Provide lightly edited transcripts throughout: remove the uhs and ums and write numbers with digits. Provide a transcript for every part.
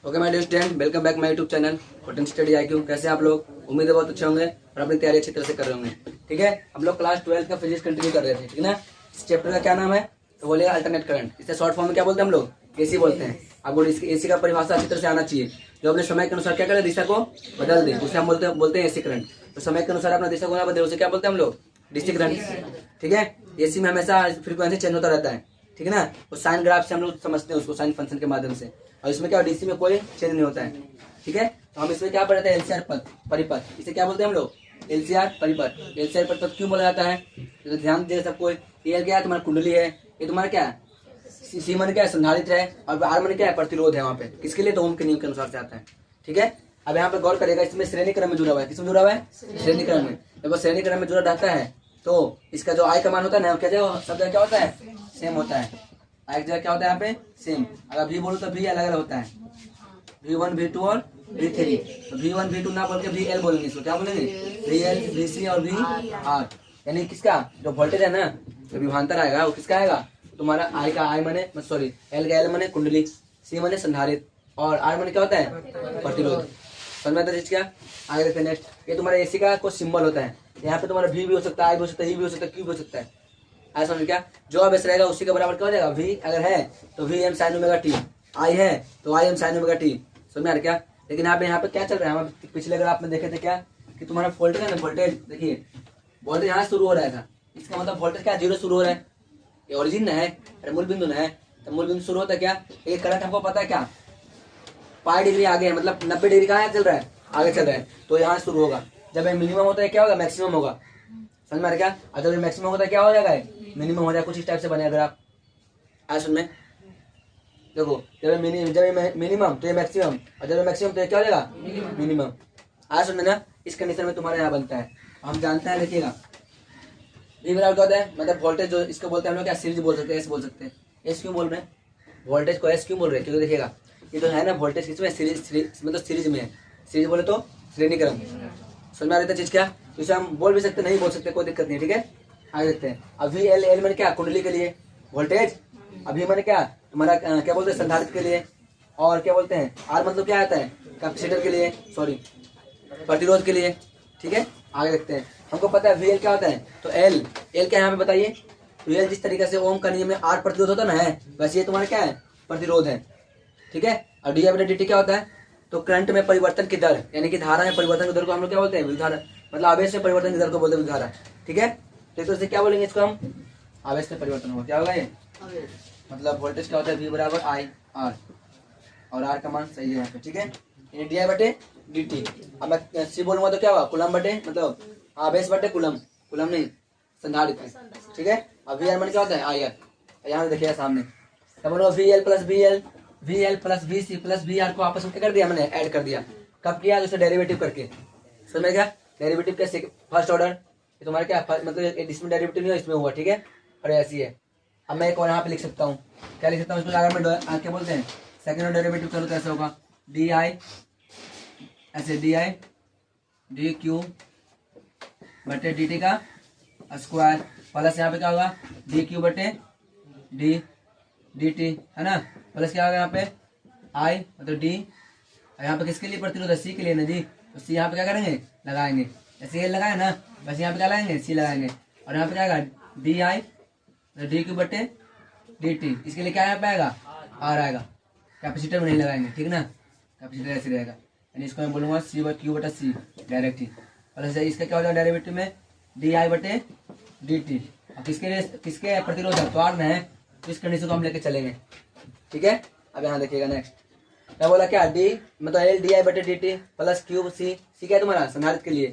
Okay my dear student, welcome back my YouTube channel potential study IQ। कैसे आप लोग? उम्मीद है बहुत अच्छे होंगे और अपनी तैयारी अच्छी तरह से कर रहे होंगे। ठीक है, हम लोग क्लास 12 का फिजिक्स कंटिन्यू कर रहे थे। ठीक है ना। इस चैप्टर का क्या नाम है तो बोलेगा अल्टरनेट करंट। इसे शॉर्ट फॉर्म में क्या बोलते हैं हम लोग? AC बोलते हैं। आपको AC का परिभाषा अच्छी तरह से आना चाहिए। जो अपने समय के अनुसार क्या करे, दिशा को बदल दे, उसे हम बोलते हैं AC करंट। तो समय के अनुसार अपना दिशा को ना बदले उसे क्या बोलते हैं हम लोग? DC current. ठीक है। AC में हमेशा फ्रीक्वेंसी चेंज होता रहता है। ठीक है ना। वो साइन ग्राफ से हम लोग समझते हैं उसको, साइन फंक्शन के माध्यम से। और इसमें क्या DC में कोई चेंज नहीं होता है। ठीक है। तो हम इसमें क्या पढ़ते हैं? LCR परिपथ। इसे क्या बोलते हैं हम लोग? LCR परिपथ। LCR परिपथ क्यों बोला जाता है तो ध्यान दे सबको। ये क्या है? तुम्हारा कुंडली है। ये तुम्हारा क्या है? C मन क्या है? संधारित्र है। और R मन क्या है? प्रतिरोध है। वहाँ पे किसके लिए? तो ओम के नियम के अनुसार से आता है। ठीक है। अब यहाँ पे गौर करेगा, इसमें श्रेणी क्रम में जुड़ा हुआ है। किसमें जुड़ा हुआ है? श्रेणी क्रम में। जब वो श्रेणी क्रम में जुड़ा रहता है तो इसका जो I का मान होता है ना, क्या सब जगह क्या होता है? सेम होता है। I की जगह क्या होता है यहाँ पे? सेम। अगर V बोलो तो V अलग अलग होता है। V1 V2 और V3। तो V1 V2 ना बोल के VL बोलेंगे। इसको क्या बोलेंगे? VL VC और VR। यानी किसका जो वोल्टेज है ना, जो विभवांतर आएगा वो किसका आएगा? तुम्हारा I का I मने सॉरी L का L मने कुंडली, C मने संधारित्र और R मने क्या होता है? प्रतिरोध। समझ में आता है क्या? आगे देखते हैं नेक्स्ट। ये तुम्हारा AC का कोई सिंबल होता है। यहाँ पे तुम्हारा V भी हो सकता है, I भी हो सकता है, E भी हो सकता है, Q भी हो सकता है। ऐसा समझ क्या? जो अबेस रहेगा उसी के बराबर क्या हो जाएगा? V अगर है तो VM sin omega t, I है तो IM sin ओमेगा t। समझ में आ रहा क्या? लेकिन यहाँ पे क्या चल रहा है? हम पिछले अगर आपने देखे थे क्या कि तुम्हारा वोल्टेज है ना, वोल्टेज देखिए, वोल्टेज यहाँ शुरू हो रहा था। इसका मतलब वोल्टेज क्या? 0 शुरू हो रहा है। ये ओरिजिन है, अरे मूल बिंदु है। तो मूल बिंदु शुरू होता है क्या? ये करंट हमको पता है क्या? पाई डिग्री आगे है, मतलब 90 डिग्री कहाँ चल रहा है? आगे चल रहा है। तो यहाँ शुरू होगा। जब ये मिनिमम होता है क्या होगा? मैक्सिमम होगा। समझ में आ रहा क्या? और जब ये मैक्सिमम होता है क्या हो जाएगा? मिनिमम हो जाएगा। कुछ इस टाइप से बने अगर आप आज सुन में देखो, जब मिनिमम तो ये मैक्सिमम, और जब मैक्सिमम तो ये क्या हो जाएगा? मिनिमम। आज सुन में ना, इस कंडीशन में तुम्हारे यहाँ बनता है। हम जानते हैं, देखिएगा V बराबर क्या होता है? मतलब वोल्टेज जो इसको बोलते हैं हम लोग क्या? सीरीज बोल सकते हैं, S बोल सकते हैं। S क्यों बोल रहे हैं? वोल्टेज को S क्यों बोल रहे हैं? क्योंकि देखिएगा ये तो है ना, वोल्टेज किसमें? सीरीज मतलब सीरीज में है। सीरीज बोले तो श्रेणी क्रम। समझ में आ रही है चीज क्या? इसे हम बोल भी सकते, नहीं बोल सकते, कोई दिक्कत नहीं। ठीक है, आगे देखते हैं। अभी L मैंने क्या? कुंडली के लिए वोल्टेज। अभी मैंने क्या? तुम्हारा क्या बोलते हैं? संधारित्र के लिए। और क्या बोलते हैं? R मतलब क्या आता है? कैपेसिटर के लिए, सॉरी प्रतिरोध के लिए। ठीक है, आगे देखते हैं। हमको पता है VL क्या होता है, तो L क्या यहाँ पे बताइए। VL जिस तरीके से ओम का नियम में R प्रतिरोध होता ना है, वैसे ये तुम्हारा क्या है? प्रतिरोध है। ठीक है। और dt क्या होता है? तो करंट में परिवर्तन की दर, यानी कि धारा में परिवर्तन की दर को हम लोग क्या बोलते हैं? विधारा। मतलब आवेश में परिवर्तन की दर को बोलते हैं विधारा। ठीक है। तो इससे क्या बोलेंगे इसको हम? आवेश में परिवर्तन होगा। क्या होगा ये? मतलब वोल्टेज क्या होता है? V बराबर I R, और R का मान सही है यहाँ पे। ठीक है, DI बटे dt। अब मैं C बोलूंगा तो क्या होगा? कुलम बटे, मतलब आवेश बटे कुलम, कुलम नहीं संधारित्र। ठीक है। अब VR मान क्या होता है? IR। यहाँ देखिएगा सामने, क्या बोलूंगा? VL plus VC plus VR को आपस में क्या कर दिया? मैंने ऐड कर दिया। कब किया? उससे डेरिवेटिव करके। समझ में क्या? डेरिवेटिव कैसे? First order. ये तुम्हारा क्या मतलब इसमें डेरिवेटिव नहीं है, इसमें हुआ। ठीक है, और ऐसी है। अब मैं एक और यहाँ पे लिख सकता हूँ। क्या लिख सकता हूँ इसमें? अगर मैं क्या बोलते हैं, सेकेंड ऑर्डर डेरिवेटिव करूँ तो ऐसा होगा DI, ऐसे DI DQ बटे dt का स्क्वायर प्लस यहाँ पे क्या होगा? DQ बटे dt है ना, प्लस क्या होगा यहाँ पे? I मतलब D। यहाँ पे किसके लिए प्रतिरोध है? C के लिए ना जी। तो C यहाँ पे क्या करेंगे? लगाएंगे। ऐसे L लगाए ना, बस यहाँ पे क्या लगाएंगे? C लगाएंगे। और यहाँ पे क्या आएगा? DI DQ बटे dt। इसके लिए क्या यहाँ पे आएगा? R आएगा। कैपेसिटर में नहीं लगाएंगे। ठीक ना, कैपेसिटर ऐसे रहेगा। यानी इसको मैं बोलूंगा Q बटा C डायरेक्ट ही। प्लस इसका क्या हो जाएगा डेरिवेटिव में? DI बटे dt। अब किसके लिए? किसके प्रतिरोध है? तो R में है, तो इस कंडीशन को हम लेके चलेंगे। ठीक है। अब यहाँ देखिएगा नेक्स्ट क्या बोला? क्या D मतलब L DI बटे dt plus Q C। C क्या है तुम्हारा? संधारित्र के लिए।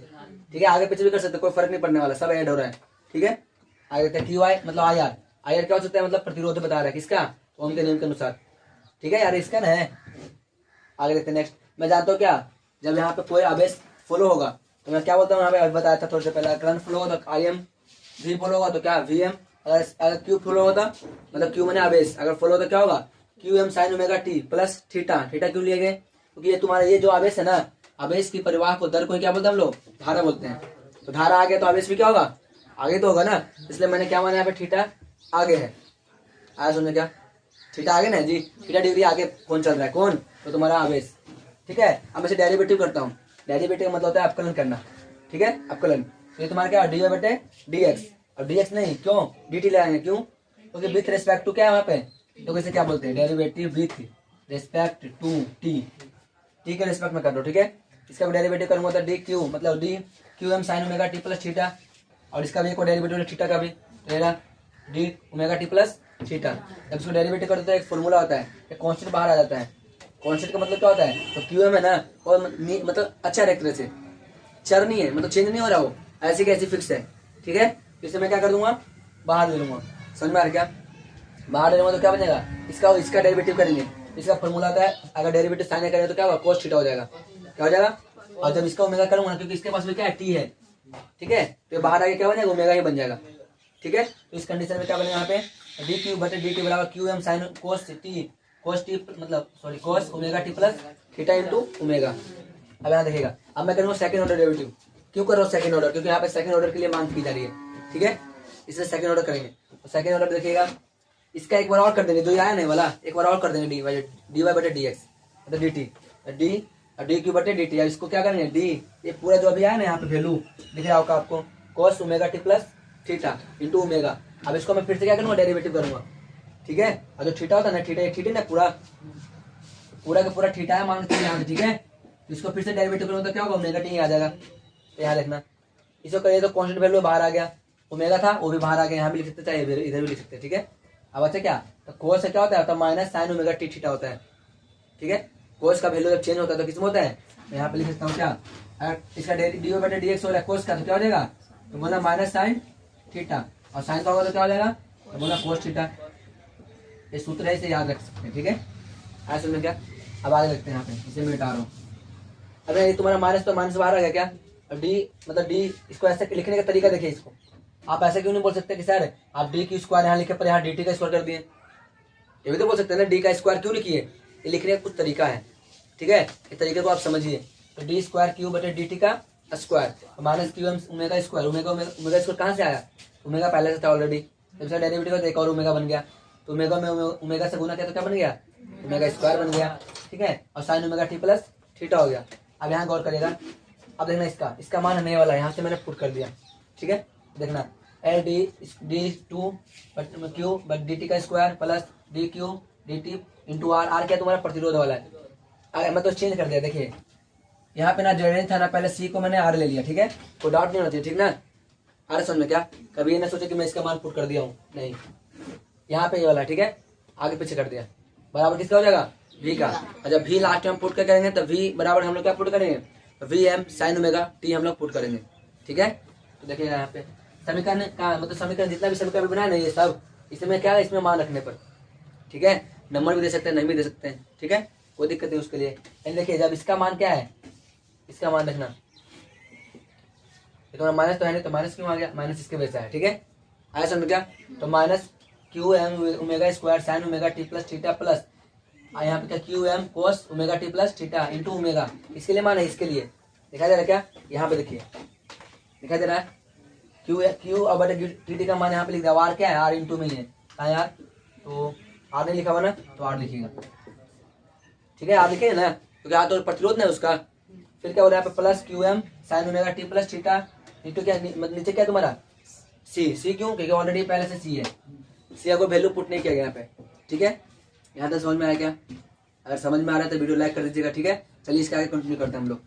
ठीक है, आगे पीछे भी कर सकते, कोई फर्क नहीं पड़ने वाला, सब ऐड हो रहा है। ठीक है, आगे देखते हैं QI मतलब IR क्या हो सकता है? मतलब प्रतिरोध बता रहा है। किसका? ओम के नियम के अनुसार। ठीक है यार, इसका ना है। आगे देखते हैं नेक्स्ट। मैं जानता हूँ क्या, जब यहाँ पे कोई आवेश फ्लो होगा तो मैं क्या बोलता हूँ? यहाँ पे बताया था थोड़ी देर पहले, करंट फ्लो होगा तो IM, V फ्लो होगा तो क्या? VM। अगर Q फ्लो होता, मतलब Q मैंने आवेश अगर फ्लो होता क्या होगा? QM sin omega t plus theta. Theta क्यों लिए गए? क्योंकि ये तुम्हारा ये जो आवेश है ना, आवेश की परिवाह को दर को क्या बोलते हैं हम लोग? धारा बोलते हैं। तो धारा आगे तो आवेश भी क्या होगा? आगे तो होगा ना, इसलिए मैंने क्या माना? यहाँ पे थीटा आगे है। आया सुनने क्या? थीटा आगे ना जी, थीटा डिग्री आगे कौन चल रहा है? कौन? तो तुम्हारा आवेश। ठीक है, अब मैं इसे डेरिवेटिव करता हूँ। डेरिवेटिव का मतलब होता है अवकलन करना। ठीक है, अवकलन। तो ये तुम्हारा क्या डी वाई बटे डी एक्स, और डी एक्स नहीं, क्यों डी टी लगाएंगे, क्यों, क्योंकि विथ रेस्पेक्ट टू क्या है वहाँ पे, तो कैसे क्या बोलते हैं, derivative with respect to T, T के रेस्पेक्ट में कर दो। ठीक है, इसका भी डेरिवेटिव करूंगा तो डी क्यू, मतलब D Q M sine omega T plus theta, और इसका भी एक डेरिवेटिव थीटा का भी, तो ये D omega T plus theta. जब इसको डेरिवेटिव करते तो एक फॉर्मूला होता है, एक कांस्टेंट बाहर आ जाता है। कांस्टेंट का मतलब क्या होता है, तो क्यू एम है ना, और मतलब अच्छा है एक तरह से, चर नहीं है, मतलब चेंज नहीं हो रहा, वो ऐसी कैसी फिक्स है। ठीक है, तो इसे मैं क्या कर दूंगा, बाहर ले लूंगा। समझ में आ रहा क्या, बाहर ले लूंगा तो क्या बनेगा, इसका डेरिवेटिव करेंगे। इसका फॉर्मूला होता है, अगर डेरिवेटिव साइन करें तो क्या होगा, कोस थीटा हो जाएगा। क्या हो जाएगा, और जब इसका ओमेगा करूंगा, क्योंकि इसके पास भी क्या है, टी है। ठीक है, तो बाहर आके क्या बनेगा, ओमेगा ही बन जाएगा। ठीक है, तो इस कंडीशन में क्या बनेगा यहाँ पे, डी क्यू बटे डी टी बराबर Q M sine cos T मतलब sorry cos omega T plus theta into omega. अब यहाँ देखिएगा, अब मैं करूँगा सेकंड ऑर्डर डेरिवेटिव। क्यों कर रहा हूँ सेकंड ऑर्डर, क्योंकि यहाँ पे सेकंड ऑर्डर के लिए मांग की जा रही है। ठीक है, इसलिए सेकंड ऑर्डर करेंगे। तो सेकंड ऑर्डर देखिएगा, इसका एक बार और कर देंगे, जो आया नहीं वाला, एक बार और कर देंगे, डी वाई बटे डी एक्स मतलब डी टी, डी क्यू बटे डी टी। इसको क्या करेंगे, डी ये पूरा जो अभी आया ना यहाँ पे वैल्यू दिख रहा होगा आपको, कोस omega T plus theta into omega. अब इसको मैं फिर से क्या करूँगा, डेरिवेटिव करूंगा। ठीक है, और जो थीटा होता है ना, थीटा ना पूरा का पूरा थीटा है मान के यहाँ से। ठीक है, तो इसको फिर से डेरिवेटिव करूंगा तो क्या होगा, ओमेगा टी आ जाएगा। तो यहाँ देखना, इसको करिए तो कॉन्स्टेंट वैल्यू बाहर आ गया, ओमेगा था वो भी बाहर आ गया, यहाँ भी लिख सकते चाहे इधर भी लिख सकते। ठीक है, अब अच्छा क्या, तो कोस से क्या होता है, तो minus sign omega T theta होता है। ठीक है, कोस का वैल्यू जब चेंज होता है तो किसमें होता है, मैं यहाँ पे लिख सकता हूँ क्या, अगर इसका डी वाई बटे डी एक्स हो रहा है कोस का, तो क्या हो जाएगा, तो बोला माइनस साइन थीटा, और साइन का होगा तो क्या हो जाएगा, तो बोला कोस थीटा। ये सूत्र है, इसे याद रख सकते हैं। ठीक है, ऐसे में क्या, अब आगे लिखते हैं यहाँ पे, इसे मैं मिटा रहा हूँ। अरे ये तुम्हारा माइनस, तो माइनस बाहर आ गया क्या, और डी मतलब डी, इसको ऐसे लिखने का तरीका देखिए, इसको आप ऐसे क्यों नहीं बोल सकते कि सर आप डी की स्क्वायर यहाँ लिखे पर यहाँ डी टी का स्क्वायर कर दिए, ये भी तो बोल सकते हैं ना, डी का स्क्वायर क्यों लिखिए, ये लिखने का कुछ तरीका है। ठीक है, इस तरीके को आप समझिए। तो डी स्क्वायर क्यू बटे डी टी का square minus Q M omega square, omega square कहाँ से आया, ओमेगा पहले से था ऑलरेडी, जब इसका डेरिवेटिव का एक और ओमेगा बन गया, तो ओमेगा में ओमेगा से गुना किया तो क्या बन गया, ओमेगा स्क्वायर बन गया। ठीक है, और sign omega T plus theta हो गया। अब यहाँ गौर करेगा, अब देखना इसका मान हमें वाला यहाँ से मैंने पुट कर दिया। ठीक है, देखना एल डी टू क्यू बट डी टी का square plus D Q D T into R, R क्या तुम्हारा प्रतिरोध वाला है। अगर मैं तो चेंज कर दिया, देखिए यहाँ पे ना जेड था ना, पहले सी को मैंने आर ले लिया। ठीक है, कोई डाउट नहीं होना चाहिए। ठीक ना, आर समझ में क्या, कभी ये ना सोचे कि मैं इसका मान पुट कर दिया हूँ, नहीं, यहाँ पे ये वाला। ठीक है, आगे पीछे कर दिया, बराबर किसका हो जाएगा, वी का। और जब वी लास्ट में हम पुट कर करेंगे तो वी बराबर हम लोग क्या पुट करेंगे, V M sine omega T हम लोग पुट करेंगे। ठीक है, तो देखिएगा यहाँ पे समीकरण का मतलब समीकरण जितना भी समीकरण बनाया ना, ये सब इसमें क्या है, इसमें मान रखने पर। ठीक है, नंबर भी दे सकते हैं, नहीं भी दे सकते हैं। ठीक है, कोई दिक्कत नहीं उसके लिए। देखिए जब इसका मान क्या है, इसका मान रखना, ये तो माइनस तो है नहीं, तो माइनस क्यों आ गया, माइनस इसके वजह से है। ठीक है, आया समझ क्या, तो minus Q M omega square sine omega T plus theta plus यहाँ पे क्या Q M cos omega T plus theta into omega, इसके लिए मान है, इसके लिए दिखाई दे रहा है क्या, यहाँ पे देखिए दिखाई दे रहा है क्यू अब टी टी का मान यहाँ पे लिख दिया, आर क्या है, आर इंटू में ही है, कहाँ यार, तो आर नहीं लिखा हुआ ना, तो आर लिखिएगा। ठीक है, आर लिखे ना, क्योंकि आर तो प्रतिरोध ना उसका। फिर क्या हो रहा है यहाँ पे plus Q M sine omega T plus theta into क्या नीचे क्या तुम्हारा सी क्यों, क्योंकि ऑलरेडी पहले से सी है, सी का कोई वैल्यू पुट नहीं किया गया यहाँ पे। ठीक है, यहाँ तक समझ में आया क्या, अगर समझ में आ रहा है तो वीडियो लाइक कर दीजिएगा। ठीक है, चलिए इसके आगे कंटिन्यू करते हैं हम लोग।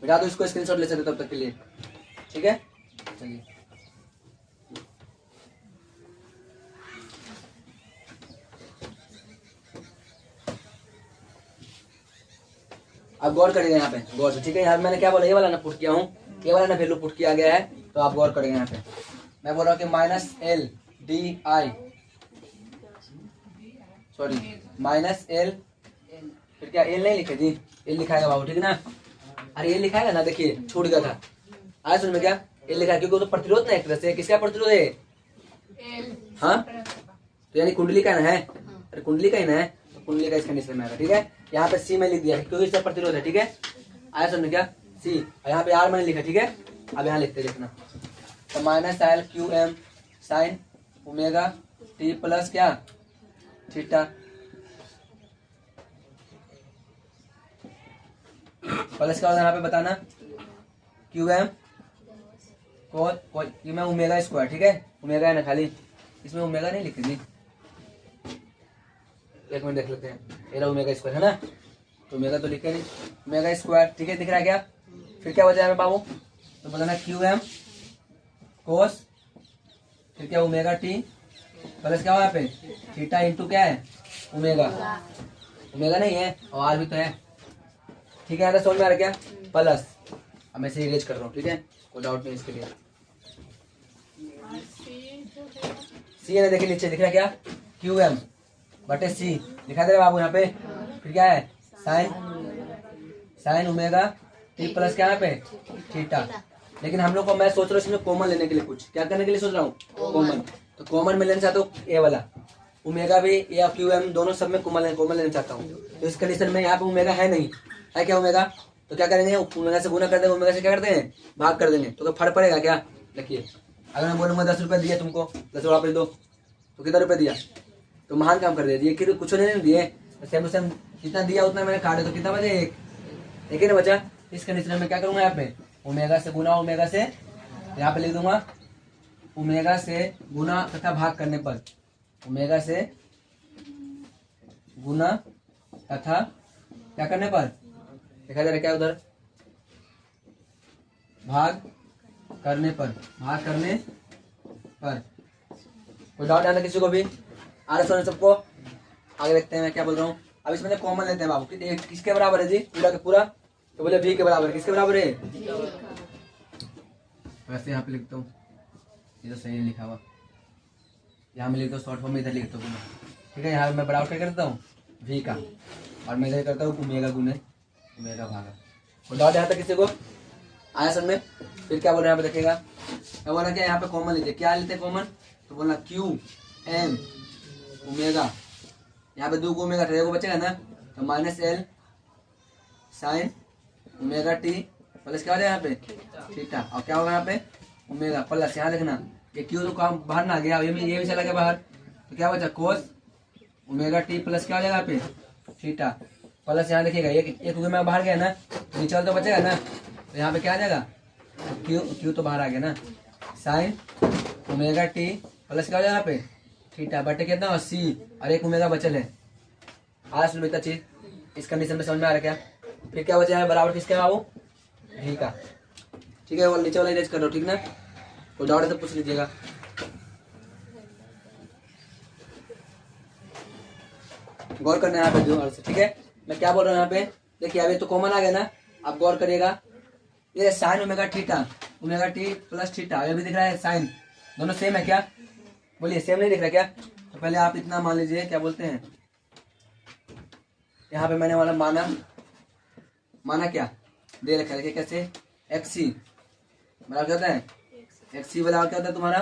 बिठा दो इसको, स्क्रीनशॉट ले सकते तब तक के लिए। ठीक है, चलिए आप गौर करेंगे यहाँ पे, गौर से। ठीक है, यहाँ पे मैंने क्या बोला, ये वाला ना पुट किया हूँ, ये वाला ना वैल्यू पुट किया गया है, तो आप गौर करेंगे यहाँ पे। मैं बोल रहा हूँ कि minus L D I, sorry minus L, फिर क्या एल नहीं लिखे जी, एल लिखाएगा बाबू। ठीक है ना, अरे एल लिखाएगा ना, देखिए छूट गया था, आया सुन में क्या, एल लिखा, क्योंकि तो प्रतिरोध ना एक तरह से, किसका प्रतिरोध है, हाँ, तो यानी कुंडली का ना है, अरे कुंडली का ही ना है, तो कुंडली का इस कंडीशन में आएगा। ठीक है, यहाँ पे सी में लिख दिया क्योंकि इसका प्रतिरोध है। ठीक है, आया सुन में क्या, सी, और यहाँ पे आर मैंने लिखा। ठीक है, अब यहाँ लिखते देखना, तो minus L Q M sine omega T plus क्या थीटा प्लस क्या होगा यहाँ पे बताना, Q M Q M omega square, ठीक है, ओमेगा है ना खाली, इसमें ओमेगा नहीं लिखेंगे, एक मिनट देख लेते हैं, ये रहा ओमेगा स्क्वायर है ना, तो ओमेगा तो लिखे नहीं, ओमेगा स्क्वायर, ठीक है, दिख रहा है क्या। फिर क्या बचा है बाबू, तो बताना क्यू एम कोस, फिर क्या ओमेगा टी प्लस क्या हो यहाँ पे थीटा इंटू क्या है ओमेगा, ओमेगा नहीं है और आर भी तो है, ठीक है, समझ में आ रहा क्या, प्लस, अब मैं इसे इरेज कर रहा हूँ, ठीक है, कोई डाउट नहीं इसके लिए। सी है ना, देखिए नीचे लिख रहा है क्या, क्यू एम बटे सी लिखा दे रहा बाबू यहाँ पे, फिर क्या है साइन ओमेगा टी प्लस क्या यहाँ पे थीटा। लेकिन हम लोग को मैं सोच रहा हूँ इसमें कॉमन लेने के लिए, कुछ क्या करने के लिए सोच रहा हूँ कॉमन, तो कॉमन में लेना चाहता हूँ ए वाला ओमेगा भी या क्यू एम दोनों सब में कॉमन लेना चाहता हूँ। तो इस कंडीशन में यहाँ पे ओमेगा है नहीं, है क्या ओमेगा, तो क्या करेंगे ओमेगा से गुना कर देंगे, ओमेगा से क्या कर देंगे भाग कर देंगे, तो फर्क पड़ेगा क्या। देखिए अगर मैं बोलूँगा 10 रुपये दिया तुमको, 10 वापस दो, तो कितना रुपये दिया, तो महान काम कर दिया, ये कुछ नहीं दिए, सेम टू सेम जितना दिया उतना मैंने काटे, तो कितना बचे एक ही ना बचा। इस कंडीशन में क्या करूँगा यहाँ पे ओमेगा से गुना, ओमेगा से यहाँ पे लिख दूंगा ओमेगा से गुना तथा भाग करने पर, ओमेगा से गुना तथा क्या करने पर, देखा जा रहा क्या उधर भाग करने पर, भाग करने पर। कोई डाउट आना किसी को भी, आ रहा समझ सबको, आगे देखते हैं मैं क्या बोल रहा हूँ। अब इसमें कॉमन लेते हैं बाबू, किसके बराबर है जी पूरा का पूरा, तो बोले v के बराबर, किसके बराबर है, वैसे यहाँ पे लिखता हूँ, ये तो सही लिखा हुआ, यहाँ में लिखता हूँ शॉर्ट फॉर्म में, इधर लिखता हूँ, ठीक है, यहाँ मैं बराबर क्या करता हूँ v का, और मैं इधर करता हूँ ओमेगा गुने ओमेगा भागा। और डाउट यहाँ तक किसी को आया समझ में। फिर क्या बोल रहे हैं यहाँ पे देखिएगा, क्या बोल रहा है क्या, यहाँ पे कॉमन लीजिए, क्या लेते हैं कॉमन, तो बोलना क्यू एम ओमेगा, यहाँ पे 2 ओमेगा को बचेगा ना, तो minus L sine omega T plus क्या हो जाएगा यहाँ पे थीटा, और क्या होगा यहाँ पे ओमेगा प्लस, यहाँ देखना ये क्यू तो काम बाहर ना गया, ये भी चला गया बाहर, तो क्या बचा कोस ओमेगा टी प्लस क्या हो जाएगा यहाँ पे थीटा प्लस, यहाँ देखिएगा एक ओमेगा बाहर गया ना, तो नीचे वाला तो बचेगा ना, तो यहाँ पे क्या आ जाएगा क्यू तो बाहर आ गया ना, साइन ओमेगा टी प्लस क्या हो जाएगा यहाँ पे थीटा बटे कितना सी, और एक ओमेगा बचल है। आज सुन इतना चीज इस कंडीशन में समझ में आ रहा क्या। फिर क्या बचा है बराबर किसके बाबू v का, ठीक है, वो नीचे वाला इरेज कर लो, ठीक ना, कोई डाउट है तो पूछ लीजिएगा। गौर करना है यहाँ पे जो, ठीक है, मैं क्या बोल रहा हूँ यहाँ पे, देखिए अभी तो कॉमन आ गया ना, आप गौर करिएगा, ये sine omega theta omega T plus theta, ये भी दिख रहा है साइन, दोनों सेम है क्या, बोलिए सेम नहीं दिख रहा क्या। तो पहले आप इतना मान लीजिए, क्या बोलते हैं, यहाँ पे मैंने वाला माना क्या दे रखा है, कैसे एक्स सी बराबर क्या होता है, एक्स सी बराबर क्या होता है तुम्हारा,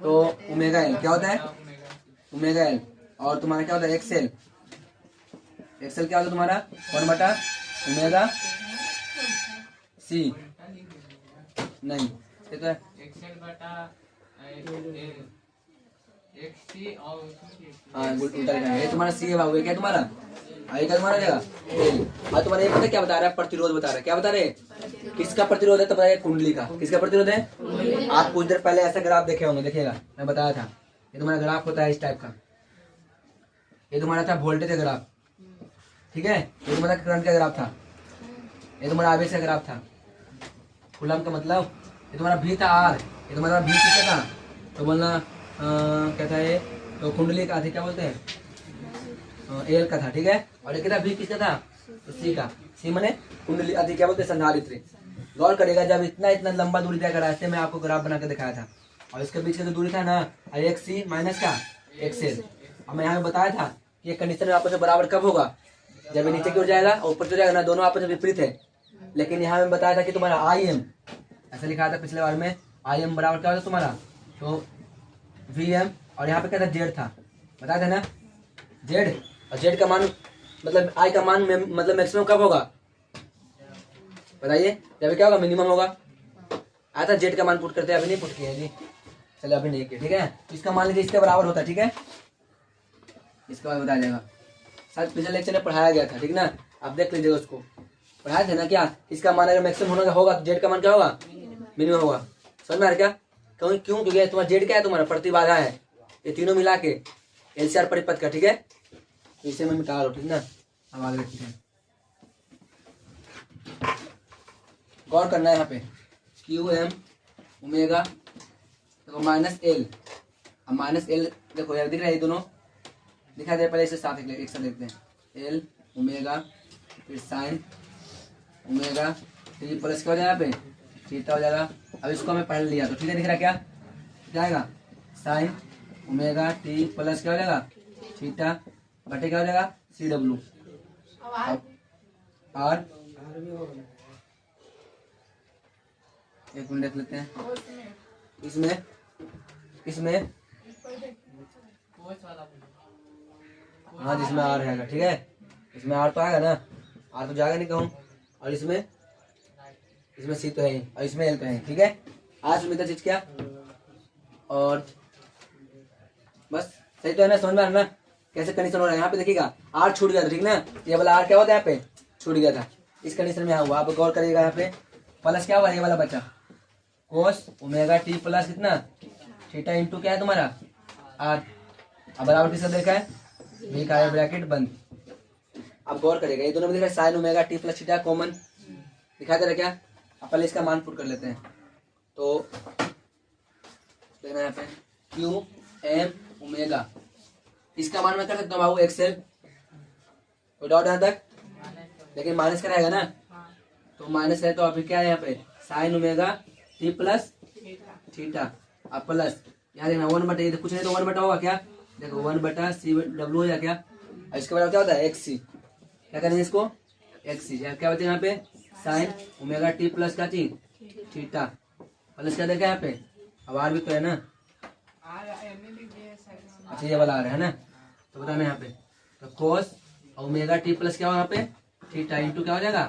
तो ओमेगा एल क्या होता है ओमेगा एल, और तुम्हारा क्या होता है एक्सएल, एक्सएल क्या होता है तुम्हारा 1 बटा ओमेगा सी, नहीं ये तो है हाँ उल्टा लिखा है, ये तुम्हारा सी है बाबू, ये क्या तुम्हारा क्या तुम्हारा जगह, और तुम्हारा ये पता क्या बता रहा है, प्रतिरोध बता रहा है, क्या बता रहे हैं, किसका प्रतिरोध है, तो बताइए कुंडली का, किसका प्रतिरोध है। आप कुछ देर पहले ऐसा ग्राफ देखे होंगे, देखिएगा मैं बताया था, ये तुम्हारा ग्राफ होता है इस टाइप का, ये तुम्हारा था वोल्टेज का ग्राफ, ठीक है, ये तुम्हारा करंट का ग्राफ था, ये तुम्हारा आवेश का ग्राफ था, कूलम का मतलब, ये तुम्हारा भी था आर, ये तुम्हारा भी किसका था, तो बोलना क्या था ये, तो कुंडली का थी, क्या बोलते हैं एल का था, ठीक है, और ये कितना भी किसका था, तो सी का, सी मने कुंडली अधिक क्या बोलते हैं संधारित्र। गौर करेगा जब इतना इतना लंबा दूरी तय करा, मैं आपको ग्राफ बना के दिखाया था, और इसके बीच का जो दूरी था ना एक सी माइनस का एक्स एल, और मैं यहाँ बताया था कि ये कंडीशन में आपस में बराबर कब होगा, जब ये नीचे की ओर जाएगा और ऊपर चले जाएगा ना, दोनों आपस में विपरीत है। लेकिन यहाँ में बताया था कि तुम्हारा आई एम ऐसा लिखा था पिछले बार में, आई एम बराबर क्या होता तुम्हारा, तो वी एम, और यहाँ पे क्या था जेड था, बताया था ना जेड, और जेड का मान मतलब आई का मान मतलब मैक्सिमम कब होगा बताइए, जब क्या होगा मिनिमम होगा। आया था जेड का मान पुट करते हैं, अभी नहीं पुट किया जी, चलो अभी नहीं किया, ठीक है, तो इसका मान लीजिए इसके बराबर होता है, ठीक है, इसके बाद बताया जाएगा, शायद पिछले लेक्चर में पढ़ाया गया था, ठीक ना, आप देख लीजिएगा उसको, पढ़ाए थे ना क्या, इसका मान अगर मैक्सिमम होगा तो जेड का मान क्या होगा, मिनिमम होगा। समझ में आ रहा क्या, क्यों क्यों क्योंकि तुम्हारा जेड क्या है, तुम्हारा प्रतिबाधा है, ये तीनों मिला के एलसीआर परिपथ का, ठीक है। तो इसे मैं मिटा लो, ठीक ना। अब आगे देखते हैं, गौर करना है यहाँ पे, क्यू एम ओमेगा देखो माइनस एल, अब माइनस एल देखो यार दिख रहा है, ये दोनों दिखा दे, पहले इसे साथ एक साथ देखते हैं, एल ओमेगा फिर साइन ओमेगा टी प्लस क्या हो जाएगा यहाँ पे थीटा हो जाएगा। अब इसको हमें पढ़ लिया तो ठीक है, दिख रहा है क्या जाएगा, साइन ओमेगा टी प्लस क्या हो जाएगा थीटा बटे क्या हो जाएगा सी डब्ल्यू आर। एक मिनट देख लेते हैं, इसमें इसमें हाँ जिसमें आर है, ठीक है, इसमें आर तो आएगा ना, आर तो जाएगा नहीं कहूँ, और इसमें सी तो है ही, और इसमें एल तो है, ठीक है। आज उम्मीद है चीज क्या, और बस सही तो है ना, समझ में आ रहा ना कैसे कंडीशन हो रहा है। यहाँ पे देखिएगा आर छूट गया था, ठीक ना, ये वाला आर क्या होता है यहाँ पे छूट गया था, इस कंडीशन में हुआ। आप गौर करिएगा यहाँ पे प्लस क्या हुआ, ये वाला बचा कोस ओमेगा टी प्लस कितना थीटा इंटू क्या है तुम्हारा आर, अब बराबर किसका देखा है भी का है ब्रैकेट बंद। अब गौर करेगा ये दोनों में दिख रहा है sign omega T plus theta common दिखाई दे रहा है क्या। अब पहले इसका मान पुट कर लेते हैं, तो देखना यहाँ पे क्यू एम ओमेगा, इसका मान मैं कर सकता हूँ बाबू एक्सेल कोई डाउट यहाँ तक, लेकिन माइनस का रहेगा ना, तो माइनस है तो अभी क्या है यहाँ पे sign omega T plus theta, अब प्लस यहाँ देखना 1/, कुछ नहीं तो 1/, होगा क्या देखो 1/c डब्ल्यू हो जाए क्या, और इसके बाद क्या होता है एक्स सी, क्या करेंगे इसको एक्स सी, क्या बचे यहाँ पे साइन ओमेगा टी प्लस का थीटा प्लस क्या देखा यहाँ पे, अब आर भी तो है ना, अच्छा ये वाला आ रहा है ना, तो बताना यहाँ पे तो कोस ओमेगा टी प्लस क्या हो यहाँ पे थीटा इंटू क्या हो जाएगा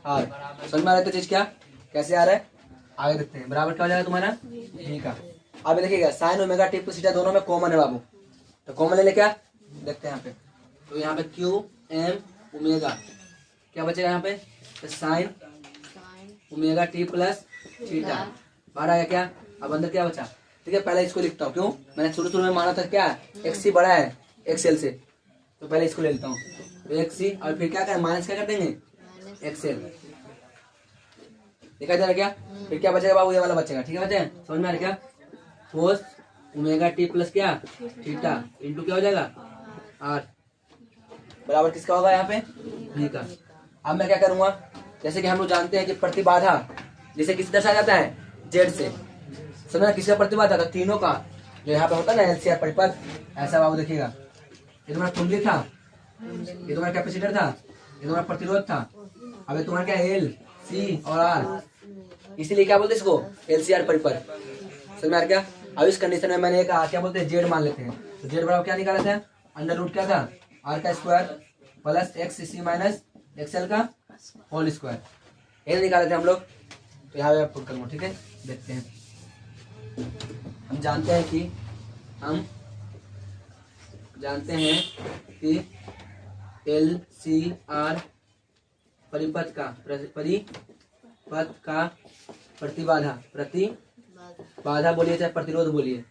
आर। समझ में आ रहा है चीज क्या कैसे आ रहा है, आगे देखते हैं बराबर क्या हो जाएगा तुम्हारा ठीक है। अब देखिएगा sign omega T plus theta दोनों में कॉमन है बाबू, तो कॉमन ले ले क्या देखते हैं यहाँ पे, तो यहाँ पे क्यू एम ओमेगा क्या बचेगा यहाँ पे तो sign omega T plus theta बाहर आ गया क्या, अब अंदर क्या बचा, ठीक है पहले इसको लिखता हूँ, क्यों मैंने शुरू में माना था क्या एक्स सी बड़ा है एक्सएल से, तो पहले इसको ले लेता हूँ तो एक्स सी, और फिर क्या करें माइनस क्या कर देंगे एक्सएल, देखा जा रहा क्या, फिर क्या बचेगा बाबू ये वाला बचेगा, ठीक है बच्चे समझ में आ रहा क्या कोस ओमेगा टी प्लस क्या थीटा इंटू क्या हो जाएगा आर बराबर किसका होगा यहाँ पे भी का। अब मैं क्या करूंगा, जैसे कि हम लोग जानते हैं कि प्रतिबाधा जिसे किस दर्शाया जाता है जेड से, समझना किसका प्रतिबाधा था तीनों का, जो यहाँ पे होता है ना एलसीआर परिपथ, ऐसा बाबू देखिएगा ये तुम्हारा कुंडली था, ये तुम्हारा कैपेसिटर था, ये तुम्हारा प्रतिरोध था, अब ये तुम्हारा क्या एल सी और आर, इसीलिए क्या बोलते हैं इसको एलसीआर परिपथ। समझ में आ रहा क्या, अब इस कंडीशन में मैंने कहा क्या बोलते हैं जेड मान लेते हैं, तो जेड बराबर क्या निकाला था अंडर रूट क्या था आर का square plus X C minus XL का होल स्क्वायर, ये निकाले थे हम लोग, तो यहाँ पे पुट करूँगा, ठीक है देखते हैं। हम जानते हैं कि एल सी आर परिपथ का प्रतिबाधा बोलिए चाहे प्रतिरोध बोलिए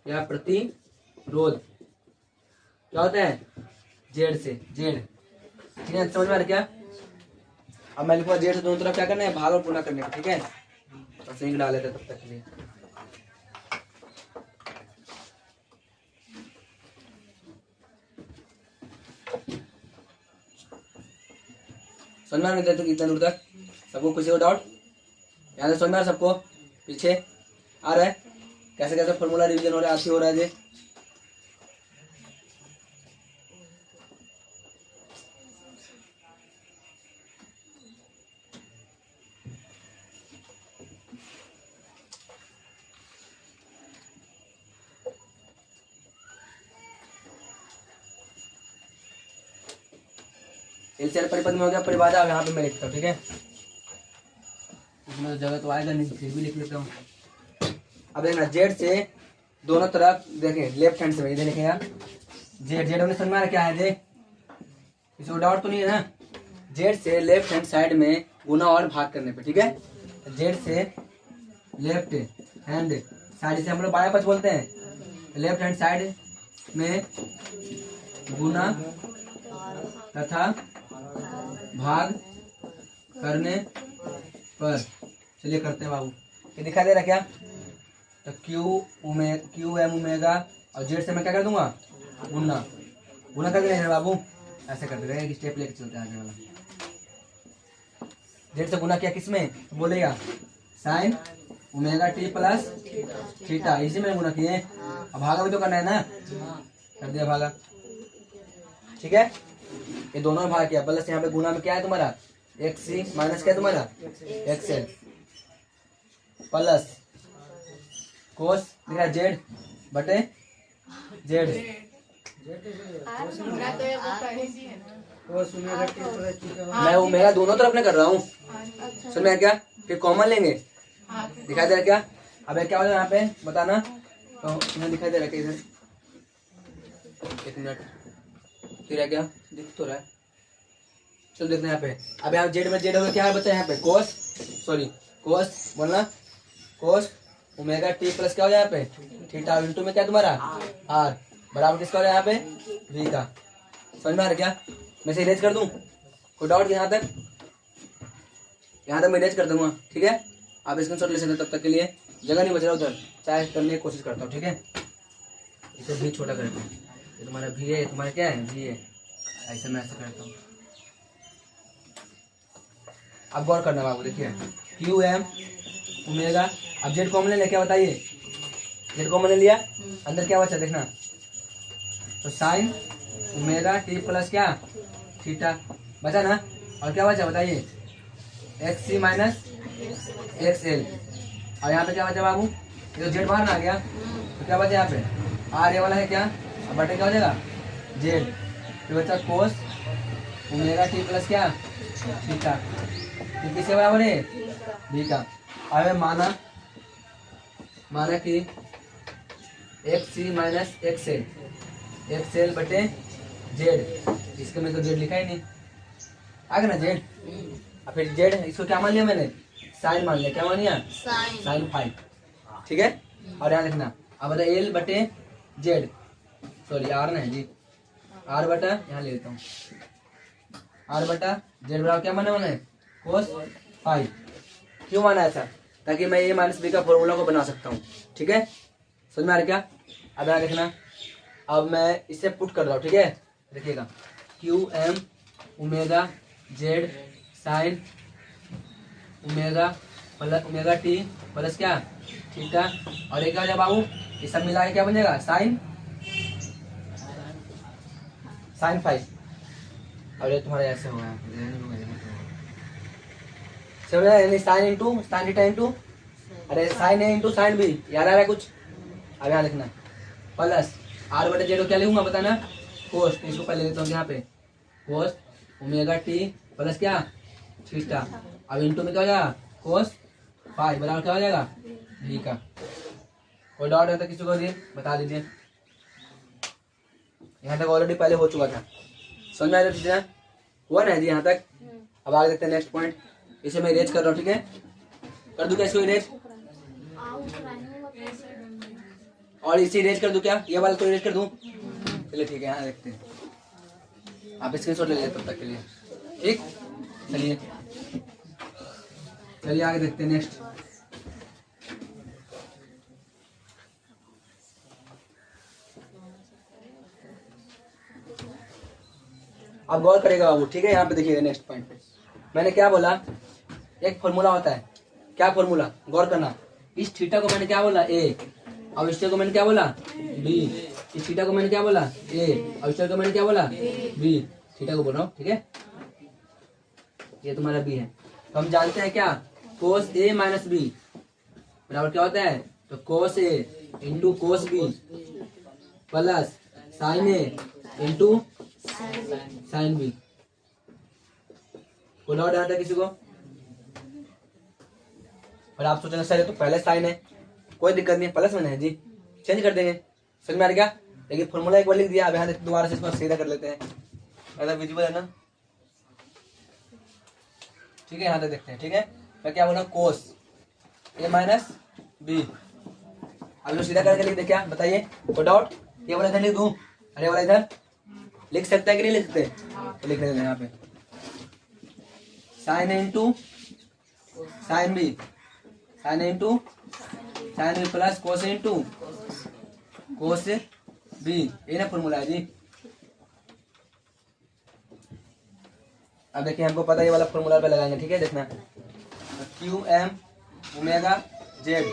या प्रतिरोध क्या होता है जेड से जेड, ठीक है समझ में आ रहा क्या। अब मैं लिखूंगा जेड से दोनों तरफ क्या करना है भाग और गुणा करने का, ठीक है बस यहीं डाल लेते तब तक के लिए। समझ में आ रहा है इतना दूर तक सबको, किसी को डाउट यहाँ से समझ में आ रहा सबको, पीछे आ रहा है कैसे कैसे फॉर्मूला रिवीजन हो रहा है आती हो रहा है जी। एलसीआर परिपथ में हो गया परिबाधा, यहाँ पे मैं लिखता हूँ, ठीक है इसमें तो जगह तो आएगा नहीं फिर भी लिख लेता हूँ। अब देखना जेड से दोनों तरफ देखें लेफ्ट हैंड से इधर लिखेगा जेड, जेड हमने समझ में क्या है जे, किसी को डाउट तो नहीं है ना, जेड से लेफ्ट हैंड साइड में गुना और भाग करने पे, ठीक है। जेड से लेफ्ट हैंड साइड से हम लोग बाया पक्ष बोलते हैं, लेफ्ट हैंड साइड में गुना तथा भाग करने पर, चलिए करते हैं बाबू। ये दिखाई दे रहा क्या? तो क्यू एम ओमेगा और जेड से मैं क्या कर दूंगा? गुना। गुना कर देना बाबू, ऐसे कर देगा, एक स्टेप लेके चलते हैं आगे वाला। जेड से गुना किया किसमें? तो बोलेगा sign omega T plus theta, इसी में गुना किए। अब भागा भी तो करना है ना, कर दिया भागा, ठीक है। ये दोनों भाग किया, प्लस यहाँ पे गुना में क्या है तुम्हारा? एक्स सी माइनस क्या है तुम्हारा? एक्स एल प्लस कोस दिख रहा जेड बटे जेड, मैं ओमेगा दोनों तरफ में कर रहा हूँ, समझ में क्या? फिर कॉमन लेंगे, दिखाई दे रहा क्या? अब क्या हो रहा है यहाँ पे बताना, तो यहाँ दिखाई दे रहा क्या इधर? एक मिनट, फिर है क्या दिख तो रहा है, चलो देखते हैं यहाँ पे। अब यहाँ जेड में जेड हो गया, क्या है बचा यहाँ पे? कोस, सॉरी कोस बोलना, कोस ओमेगा टी प्लस क्या हो जाए यहाँ पे? थीटा इंटू में क्या तुम्हारा? आर बराबर किसका हो जाए यहाँ पे? वी का। समझ में आ रहा क्या? मैं से इरेज कर दूं, कोई डाउट यहाँ तक? यहाँ तक मैं इरेज कर दूंगा, ठीक है। आप स्क्रीनशॉट ले सकते हैं, तब तक के लिए जगह नहीं बच रहा उधर, चाहे करने की कोशिश करता हूँ, ठीक है। इसे भी छोटा करते हैं, ये तुम्हारा भी है, ये तुम्हारा क्या है? भी है, ऐसे मैं ऐसे करता हूँ। अब गौर करना बाबू, देखिए क्यू एम ओमेगा, अब जेड कॉमन ले लिया, क्या बताइए? जेड कॉमन ले लिया, अंदर क्या बचा देखना, तो साइन ओमेगा टी प्लस क्या? थीटा बचा ना, और क्या बचा बताइए? X C minus X L, और यहाँ पे क्या बचा बाबू? ये तो जेड बाहर ना आ गया, तो क्या बचा यहाँ पे? आर ए वाला है क्या, अब बटे क्या हो जाएगा? जेड, फिर बचा कोस ओमेगा टी प्लस क्या? थीटा, फिर किसके बराबर है? बी का। अब माना कि x C minus X L बटे जेड, इसके में तो जेड लिखा ही नहीं, आ गया ना जेड। अब फिर जेड इसको क्या मान लिया मैंने? साइन मान लिया, क्या मान लिया? साइन फाइव, ठीक है। और यहाँ लिखना, अब बता एल बटे जेड, सॉरी आर ना है जी, आर बटा यहाँ ले लेता हूँ, आर बटा जेड बराबर क्या माना मैंने? कोस फाइव। क्यों माना ऐसा? ताकि मैं ए माइनस बी का फॉर्मूला को बना सकता हूँ, ठीक है। समझ में आ रहा क्या? अब यहाँ देखना, अब मैं इसे पुट कर रहा हूँ, ठीक है। देखिएगा Q M omega Z sine omega plus omega T plus क्या? थीटा, और एक क्या बाबू? ये सब मिला के क्या बन जाएगा? Sine five. और ये तुम्हारा ऐसे होगा, यानी sine into sine theta into, अरे sine A into sine B, याद आ रहा है कुछ? अब यहाँ लिखना प्लस आर बटे जेड को क्या लिखूंगा बताना? कोस, इसको पहले लेता हूँ यहाँ पे, कोस ओमेगा टी प्लस क्या? थीटा, अब इंटू में क्या हो जाएगा? कोस फाइव बराबर क्या हो जाएगा? बी का। कोई डाउट है तो किसी को दिए बता दीजिए, यहाँ तक ऑलरेडी पहले हो चुका था, समझ में आ रहा है? हुआ ना जी यहाँ तक? अब आगे देखते हैं नेक्स्ट पॉइंट, इसे मैं इरेज कर रहा हूँ, ठीक है। कर दूं क्या इसको इरेज? और इसे इरेज कर दूं क्या? ये वाला तो इरेज कर दूं? चलिए ठीक है, यहाँ देखते हैं, आप स्क्रीनशॉट ले लीजिए तब तक के लिए, ठीक। चलिए आगे देखते हैं नेक्स्ट। अब गौर करेगा बाबू, ठीक है। यहाँ पे देखिएगा नेक्स्ट पॉइंट पे मैंने क्या बोला? एक फॉर्मूला होता है, क्या फॉर्मूला? गौर करना, इस थीटा को मैंने क्या बोला? ए, और इस को मैंने क्या बोला? बी। इस थीटा को मैंने क्या बोला? ए, और इस को मैंने क्या बोला? बी। थीटा को बोल रहा हूँ, ठीक है। ये तुम्हारा बी है, तो हम जानते हैं क्या? कोस ए माइनस बी बराबर क्या होता है? तो cos A into cos B plus sine A into sine B. कोई डाउट आता है किसी को? और आप सोचना सर ये तो पहले साइन है, कोई दिक्कत नहीं है, प्लस में है जी, चेंज कर देंगे, समझ में आ गया? लेकिन फॉर्मूला एक बार लिख दिया, अब यहाँ दोबारा से इसको सीधा कर लेते हैं, ऐसा विजिबल है ना? ठीक है, यहाँ तक देखते हैं। ठीक है, मैं क्या बोल रहा हूँ, कोस ए माइनस बी। अब जो सीधा करके लिख दे, क्या बताइए, कोई डाउट? ये वाला इधर लिख दूं, अरे वाला इधर लिख सकता है कि नहीं लिख सकते? तो लिख लेंगे यहाँ पे sine A into sine B, sine A into sine B plus cos A into cos B, ये ना फॉर्मूला है जी। अब देखिए हमको पता है ये वाला फॉर्मूला पे लगाएंगे। ठीक है, देखना Q M omega Z,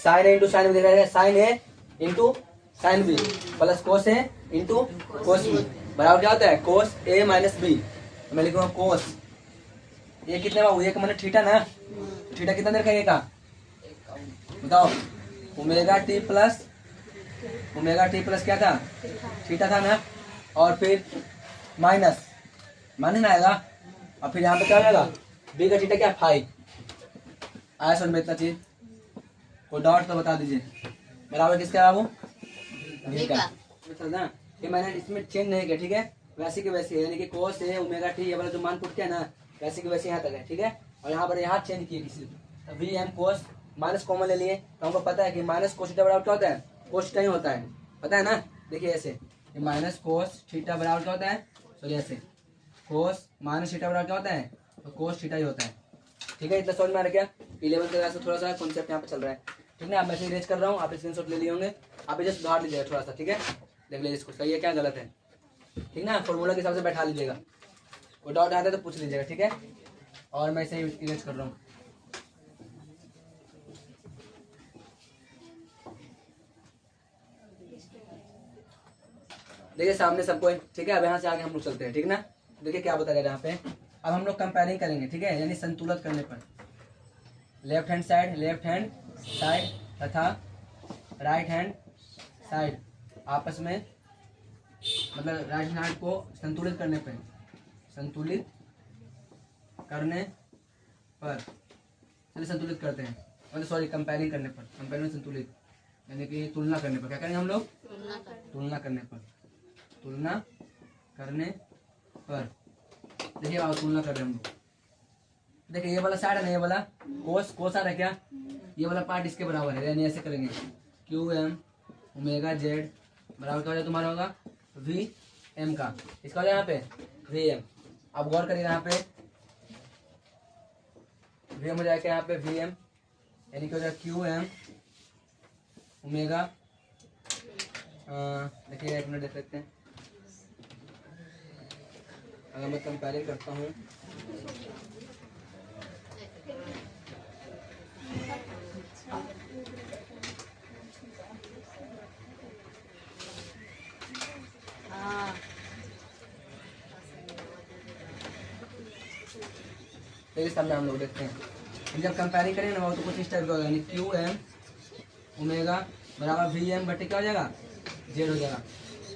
sine A into sine B, देखा sine A into sine B plus cos A into cos B बराबर क्या होता है, कोस ए माइनस बी। तो मैं लिखूंगा कोस ये कितने बाबू, एक मैंने थीटा ना, थीटा कितना देर का बताओ, ओमेगा टी प्लस क्या था, थीटा था ना, और फिर माइनस ना आएगा, और फिर यहाँ पे क्या आएगा, बी का थीटा क्या, फाइव। आया समझ में इतना चीज? कोई डाउट तो बता दीजिए। बराबर किसका बाबू, बी का। ना ये मैंने इसमें चेंज नहीं किया। ठीक है, वैसे की वैसे है, यानी कि कोस ए ओमेगा टी ये वाला जो मान पुट किया ना, वैसे की वैसे यहाँ तक है। ठीक है, और यहाँ पर यहाँ चेंज किए किसी, V M cos minus common ले लिए, तो हमको पता है कि माइनस कोस थीटा बराबर क्या होता है, कोस थीटा ही होता है, पता है ना। देखिए ऐसे, ये माइनस कोस थीटा बराबर क्या होता है, सॉरी ऐसे कोस माइनस थीटा बराबर क्या होता है, तो कोस थीटा ही होता है। ठीक है, इतना समझ में आ रहा क्या? 11 के क्लास में थोड़ा सा कॉन्सेप्ट यहाँ पे चल रहा है। ठीक है, आप मैं इरेज कर रहा हूँ, आप स्क्रीनशॉट ले लिए होंगे, आप जस्ट सुधार लीजिएगा थोड़ा सा। ठीक है, देख लीजिए इसको सही है क्या गलत है। ठीक ना, फॉर्मूला के हिसाब से बैठा लीजिएगा, कोई डाउट आता है तो पूछ लीजिएगा। ठीक है, और मैं इसे इरेज कर रहा हूँ। देखिए सामने सबको, ठीक है। अब यहाँ से आगे हम लोग चलते हैं। ठीक ना, देखिए क्या बता रहे हैं यहाँ पे, अब हम लोग कंपेयरिंग करेंगे। ठीक है, यानी संतुलित करने पर लेफ्ट हैंड साइड तथा राइट हैंड साइड आपस में, मतलब राइट हैंड को संतुलित करने पर चलिए संतुलित करते हैं, मतलब सॉरी कंपेयरिंग करने पर, कंपेयरिंग संतुलित यानी कि तुलना करने पर क्या करेंगे हम लोग, तुलना करने पर देखिए आओ तुलना कर रहे हैं हम लोग। देखिए ये वाला साइड है ना, ये वाला कोस आ रहा है क्या, ये वाला पार्ट इसके बराबर है, यानी ऐसे करेंगे क्यू एम ओमेगा जेड बराबर क्या हो जाए तुम्हारा होगा वी एम का, इसका हो जाए यहाँ पे वी एम। अब गौर करिए यहाँ पे वी एम हो जाएगा यहाँ पे वी एम, यानी कि हो जाएगा क्यू एम ओमेगा, देखिए एक मिनट देख लेते हैं, अगर मैं कंपेयरिंग करता हूँ देखिए सामने हम लोग देखते हैं, जब कंपेयरिंग करेंगे ना तो कुछ इस टाइप का होगा, यानी क्यू एम ओमेगा बराबर वी एम बटे क्या हो जाएगा, जेड हो जाएगा,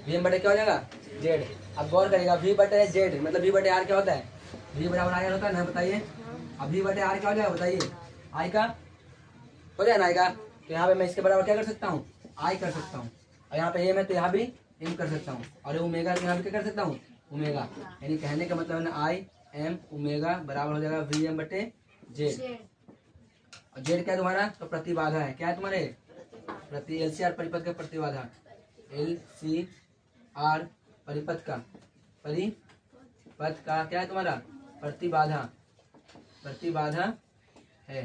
वी एम बटे क्या हो जाएगा, जेड। अब गौर करेगा वी बटे जेड मतलब वी बटे आर क्या होता है, वी बराबर आई होता है ना, बताइए। अब वी बटे आर क्या हो जाएगा बताइए, आई का हो जाए ना, आई का, तो यहाँ पे मैं इसके बराबर क्या कर सकता हूँ, आई कर सकता हूँ, और यहाँ पे एम है तो यहाँ भी एम कर सकता हूँ, और ओमेगा यहाँ पे क्या कर सकता हूँ, ओमेगा। यानी कहने का मतलब है ना आई एम ओमेगा बराबर हो जाएगा वी एम बटे जेड। और जेड क्या है तुम्हारा, तो प्रतिबाधा है, क्या है तुम्हारे प्रति एल सी आर परिपथ का प्रतिबाधा, एल सी आर परिपथ का क्या है तुम्हारा, प्रतिबाधा है,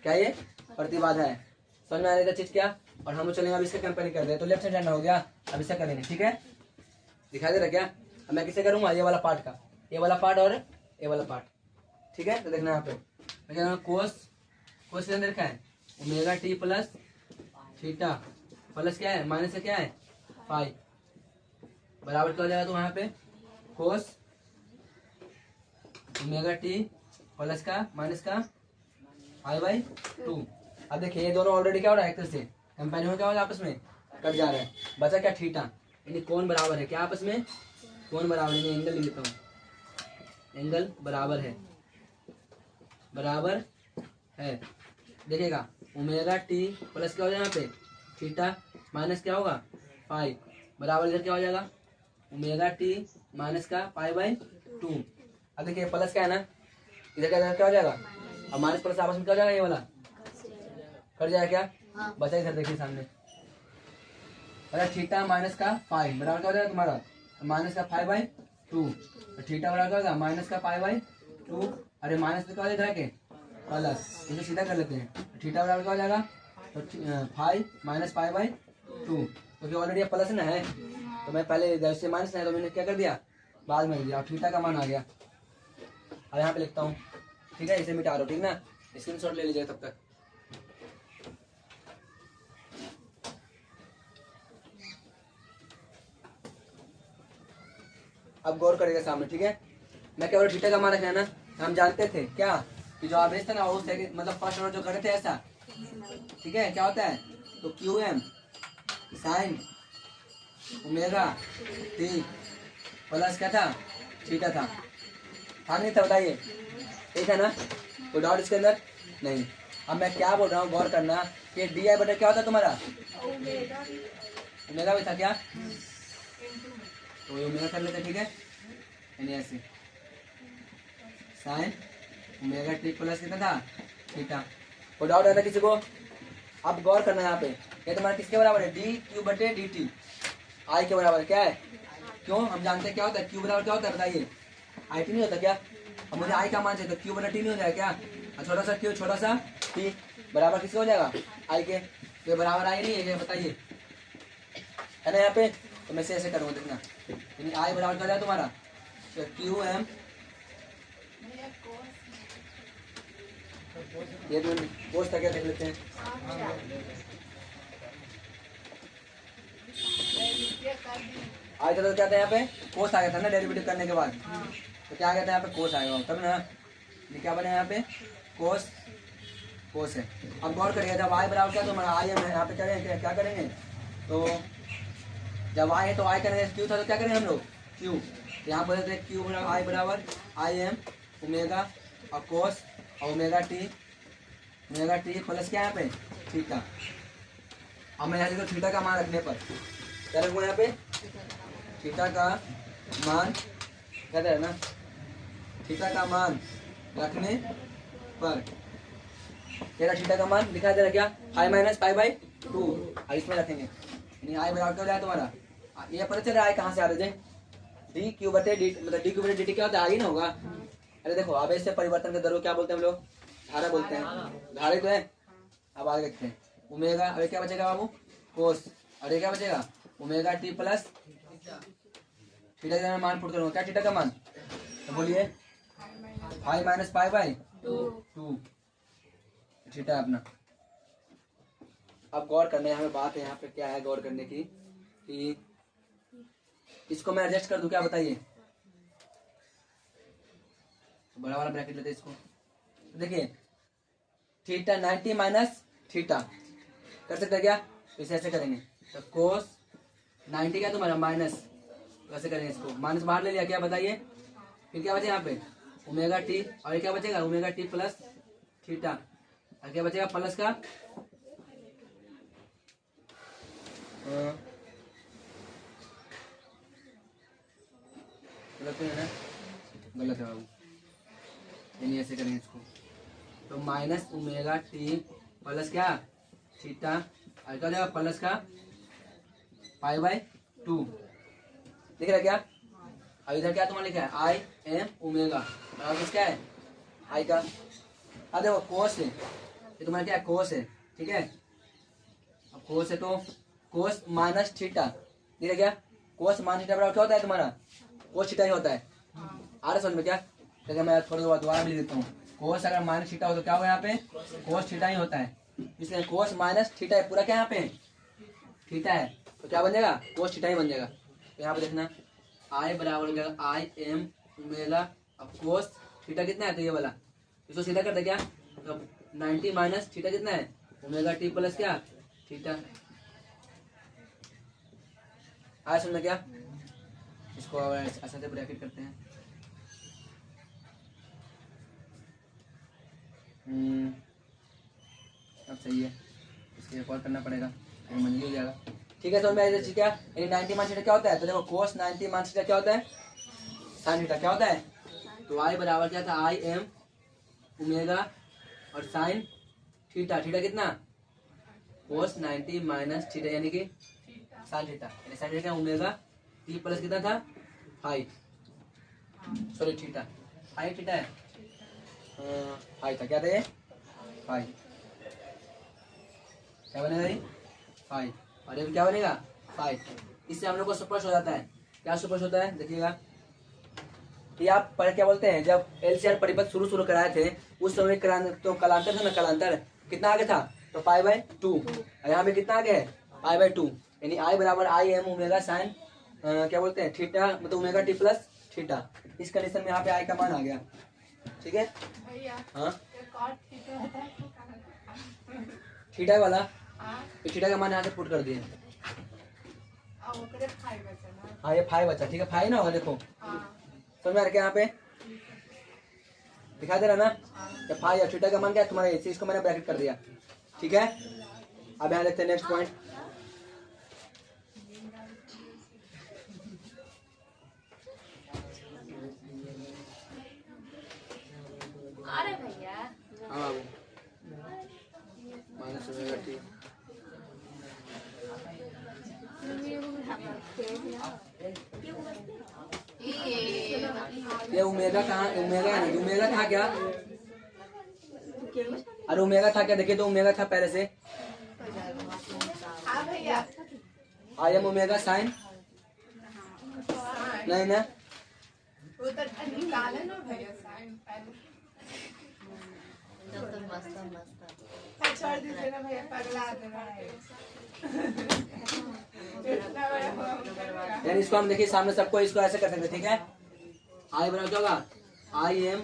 क्या ये प्रतिबाधा है। समझ में आने का चीज क्या, और हम लोग चलेंगे अब इसका कंपेयरिंग कर रहे हैं, तो लेफ्ट हैंड हो गया, अब इसका करेंगे। ठीक है, दिखाई दे रहा क्या, अब मैं किसे करूंगा, ये वाला पार्ट का, ये वाला पार्ट और ये वाला पार्ट। ठीक है, तो देखना यहाँ पे कोस के अंदर क्या है, omega T plus theta plus क्या है, माइनस क्या है फाइव बराबर क्या हो जाएगा, तो यहाँ पे कोस ओमेगा टी प्लस का माइनस का फाइव बाई टू। अब देखिए ये दोनों ऑलरेडी क्या हो रहा है, एक तरह से कंपेरिजन में क्या हो रहा है, आपस में कट जा रहा है, बचा क्या थीटा, यानी कौन बराबर है, क्या आपस में कौन बराबर है, एंगल लिख देता हूँ, एंगल बराबर है। देखिएगा ओमेगा टी प्लस क्या हो जाएगा यहाँ पे थीटा माइनस क्या होगा फाइव बराबर इधर क्या हो जाएगा ओमेगा टी माइनस का पाई बाई टू। अब देखिए प्लस क्या है ना, इधर क्या हो जाएगा, अब माइनस प्लस आपस में क्या हो जाएगा, ये वाला कट जाएगा क्या, बचा इधर देखिए सामने। अरे थीटा माइनस का 5 बराबर क्या हो जाएगा तुम्हारा, माइनस का 5/2। थीटा बराबर क्या होगा, माइनस का 5/2। अरे माइनस तो क्या हो जाएगा के प्लस, इसे सीधा कर लेते हैं। थीटा बराबर क्या हो जाएगा, तो 5 माइनस 5/2, क्योंकि ऑलरेडी प्लस ना है तो मैं पहले इधर से माइनस है तो मैंने क्या कर दिया, बाद में दिया, और थीटा का मान आ गया। अब यहाँ पे लिखता हूँ, ठीक है, इसे मिटा दो, ठीक ना, स्क्रीनशॉट ले लीजिए तब तक। अब गौर करेगा सामने, ठीक है, मैं केवल थीटा का मान रखना है ना, हम जानते थे क्या कि जो आवेश था ना वो मतलब फर्स्ट ऑर्डर जो करे थे ऐसा, ठीक है, क्या होता है, तो Q M sine omega T plus क्या था, थीटा था नहीं था, बताइए ठीक है ना, कोई डाउट इसके अंदर नहीं। अब मैं क्या बोल रहा हूँ, गौर करना कि डी आई बटा क्या होता है तुम्हारा, ओमेगा भी था क्या, तो ये ओमेगा कर लेते, ठीक है, यानी ऐसे साइन ओमेगा टी प्लस कितना था, थीटा। कोई डाउट है ना किसी को, अब गौर करना है यहाँ पे, ये तुम्हारा किसके बराबर है, डी क्यू बटे डी टी, आई के बराबर क्या है, क्यों हम जानते हैं क्या होता है, क्यू बराबर क्या होता है बताइए, आई टी नहीं होता क्या, अब मुझे आई का मान चाहिए तो क्यू बटा टी नहीं हो जाएगा क्या, छोटा सा क्यू छोटा सा टी बराबर किसका हो जाएगा, आई के, तो ये बराबर आई नहीं है ये बताइए, है ना यहाँ पे, तो मैं ऐसे करूँगा देखना, यानी आई बराबर क्या हो जाएगा तुम्हारा, तो क्यू एम, ये तो कोस क्या देख लेते हैं, आया था तो क्या था यहाँ पे, कोस आ गया था ना डेरिवेटिव करने के बाद, तो क्या आ गया था यहाँ पे, कोस आएगा तब ना, ये क्या बना यहाँ पे, कोस कोस है। अब गौर करिए, जब आई बराबर क्या तो हमारा आई है, यहाँ पे करेंगे क्या करेंगे, तो जब आई है तो आई करेंगे, क्यू था तो क्या करेंगे हम लोग, क्यू, यहाँ पर देते क्यू बराबर आई बराबर आई एम ओमेगा और कोस और ओमेगा टी प्लस क्या यहाँ पे, थीटा। अब मैं यहाँ लिखूँ थीटा का मान रखने पर क्या रखूँ यहाँ पे, थीटा का मान कहते हैं ना, थीटा का मान रखने पर तेरा थीटा का मान दिखा दे रहा क्या, 5 माइनस 5/2, और इसमें रखेंगे, यानी आई बराबर क्या हो जाए तुम्हारा, ये पता चल रहा है कहाँ से आ रहे थे, डी क्यू बटे डी, मतलब डी क्यू बटे डी टी क्या होता है, आगे ना होगा। अरे देखो आवेश से परिवर्तन के दर को क्या बोलते हैं हम लोग, धारा बोलते हैं, धारे तो है। अब आगे देखते हैं, ओमेगा, अरे क्या बचेगा बाबू, कोस, अरे क्या बचेगा, ओमेगा टी प्लस थीटा का मान पुट करूंगा, क्या थीटा का मान, तो बोलिए 5 माइनस 5/2 थीटा अपना। अब गौर करने हमें बात है यहाँ पे क्या है गौर करने की, कि इसको मैं एडजस्ट कर दूं क्या बताइए, बड़ा वाला ब्रैकेट लेते हैं इसको, तो देखिए थीटा 90 माइनस थीटा कर सकते हैं क्या, तो इसे ऐसे करेंगे, तो कोस 90 क्या तुम्हारा माइनस, तो ऐसे करेंगे, इसको माइनस बाहर ले लिया क्या बताइए, फिर क्या बचे यहाँ पे ओमेगा टी, और ये क्या बचेगा ओमेगा टी प्लस थीटा, और क्या बचेगा प्लस का गलत है ना, गलत है बाबू, यानी ऐसे करेंगे इसको, तो माइनस ओमेगा टी प्लस क्या थीटा, और क्या जाएगा प्लस का 5/2, दिख रहा है क्या, अब इधर क्या तुम्हारा लिखा है आई एम ओमेगा, और क्या है आई का, अब देखो कोस है, ये तुम्हारा क्या है कोस है, ठीक है, अब कोस है तो कोस माइनस थीटा, दिख रहा क्या, कोस माइनस थीटा बराबर क्या होता है तुम्हारा, कोस थीटा ही होता है, आ रहा समझ में क्या, तो मैं थोड़ी देर दोबारा भी लिख देता हूँ, कोस अगर माइनस थीटा हो तो क्या होगा यहाँ पे, कोस थीटा ही होता है, इसलिए कोस माइनस थीटा है, पूरा क्या यहाँ पे थीटा है, तो क्या बन जाएगा कोस थीटा ही बन जाएगा। तो यहाँ पे देखना आई बराबर हो जाएगा आई एम ओमेगा, अब कोस थीटा कितना है, तो ये वाला इसको सीधा करते क्या, तो 90 माइनस थीटा कितना है ओमेगा टी प्लस क्या थीटा, आज समझना क्या, इसको ऐसा से ब्रैकेट करते हैं, अब सही है, इसके एक और करना पड़ेगा, मंजूर हो जाएगा, ठीक है। तो मैं ठीक है, 90 मान थीटा क्या होता है, तो देखो कोस 90 मान थीटा क्या होता है, साइन थीटा क्या होता है, तो आई बराबर क्या था, आई एम ओमेगा और साइन थीटा, थीटा कितना कोस 90 माइनस थीटा यानी कि साइन थीटा, यानी sine theta omega T plus कितना था five, sorry theta, five theta है, फाइव था, क्या था ये फाइव, क्या बनेगा ये फाइव, और ये क्या बनेगा फाइव। इससे हम लोग को स्पष्ट हो जाता है, क्या स्पष्ट होता है देखिएगा, ये आप पर क्या बोलते हैं, जब एलसीआर परिपथ शुरू कराए थे उस समय तो कलांतर था ना, कलांतर कितना आगे था, तो पाई बाय 2, और यहाँ पे कितना आगे है पाई बाय 2, यानी आई बराबर आई एम ओमेगा साइन क्या बोलते हैं थीटा, मतलब ओमेगा टी प्लस थीटा। इस कंडीशन में यहाँ पे आई का मान आ गया, ठीक है। हाँ थीटा वाला, थीटा का मान यहाँ से पुट कर दिए, हाँ ये फाइव बचा, ठीक है फाइव ना होगा, देखो समझ में आ रहा है यहाँ पे दिखा दे रहा ना, तो फाइव या थीटा का मान क्या है तुम्हारा, इसको मैंने ब्रैकेट कर दिया, ठीक है। अब यहाँ देखते हैं नेक्स्ट पॉइंट, अरे भैया हाँ माइनस ओमेगा टी, ये ओमेगा कहाँ, ओमेगा नहीं, ओमेगा था क्या, अरे ओमेगा था क्या, देखिए तो ओमेगा था पहले से, आई एम ओमेगा साइन नहीं ना, यानी इसको हम देखिए सामने सबको इसको ऐसे कर सकते, ठीक है। आई बराबर क्या होगा, आई एम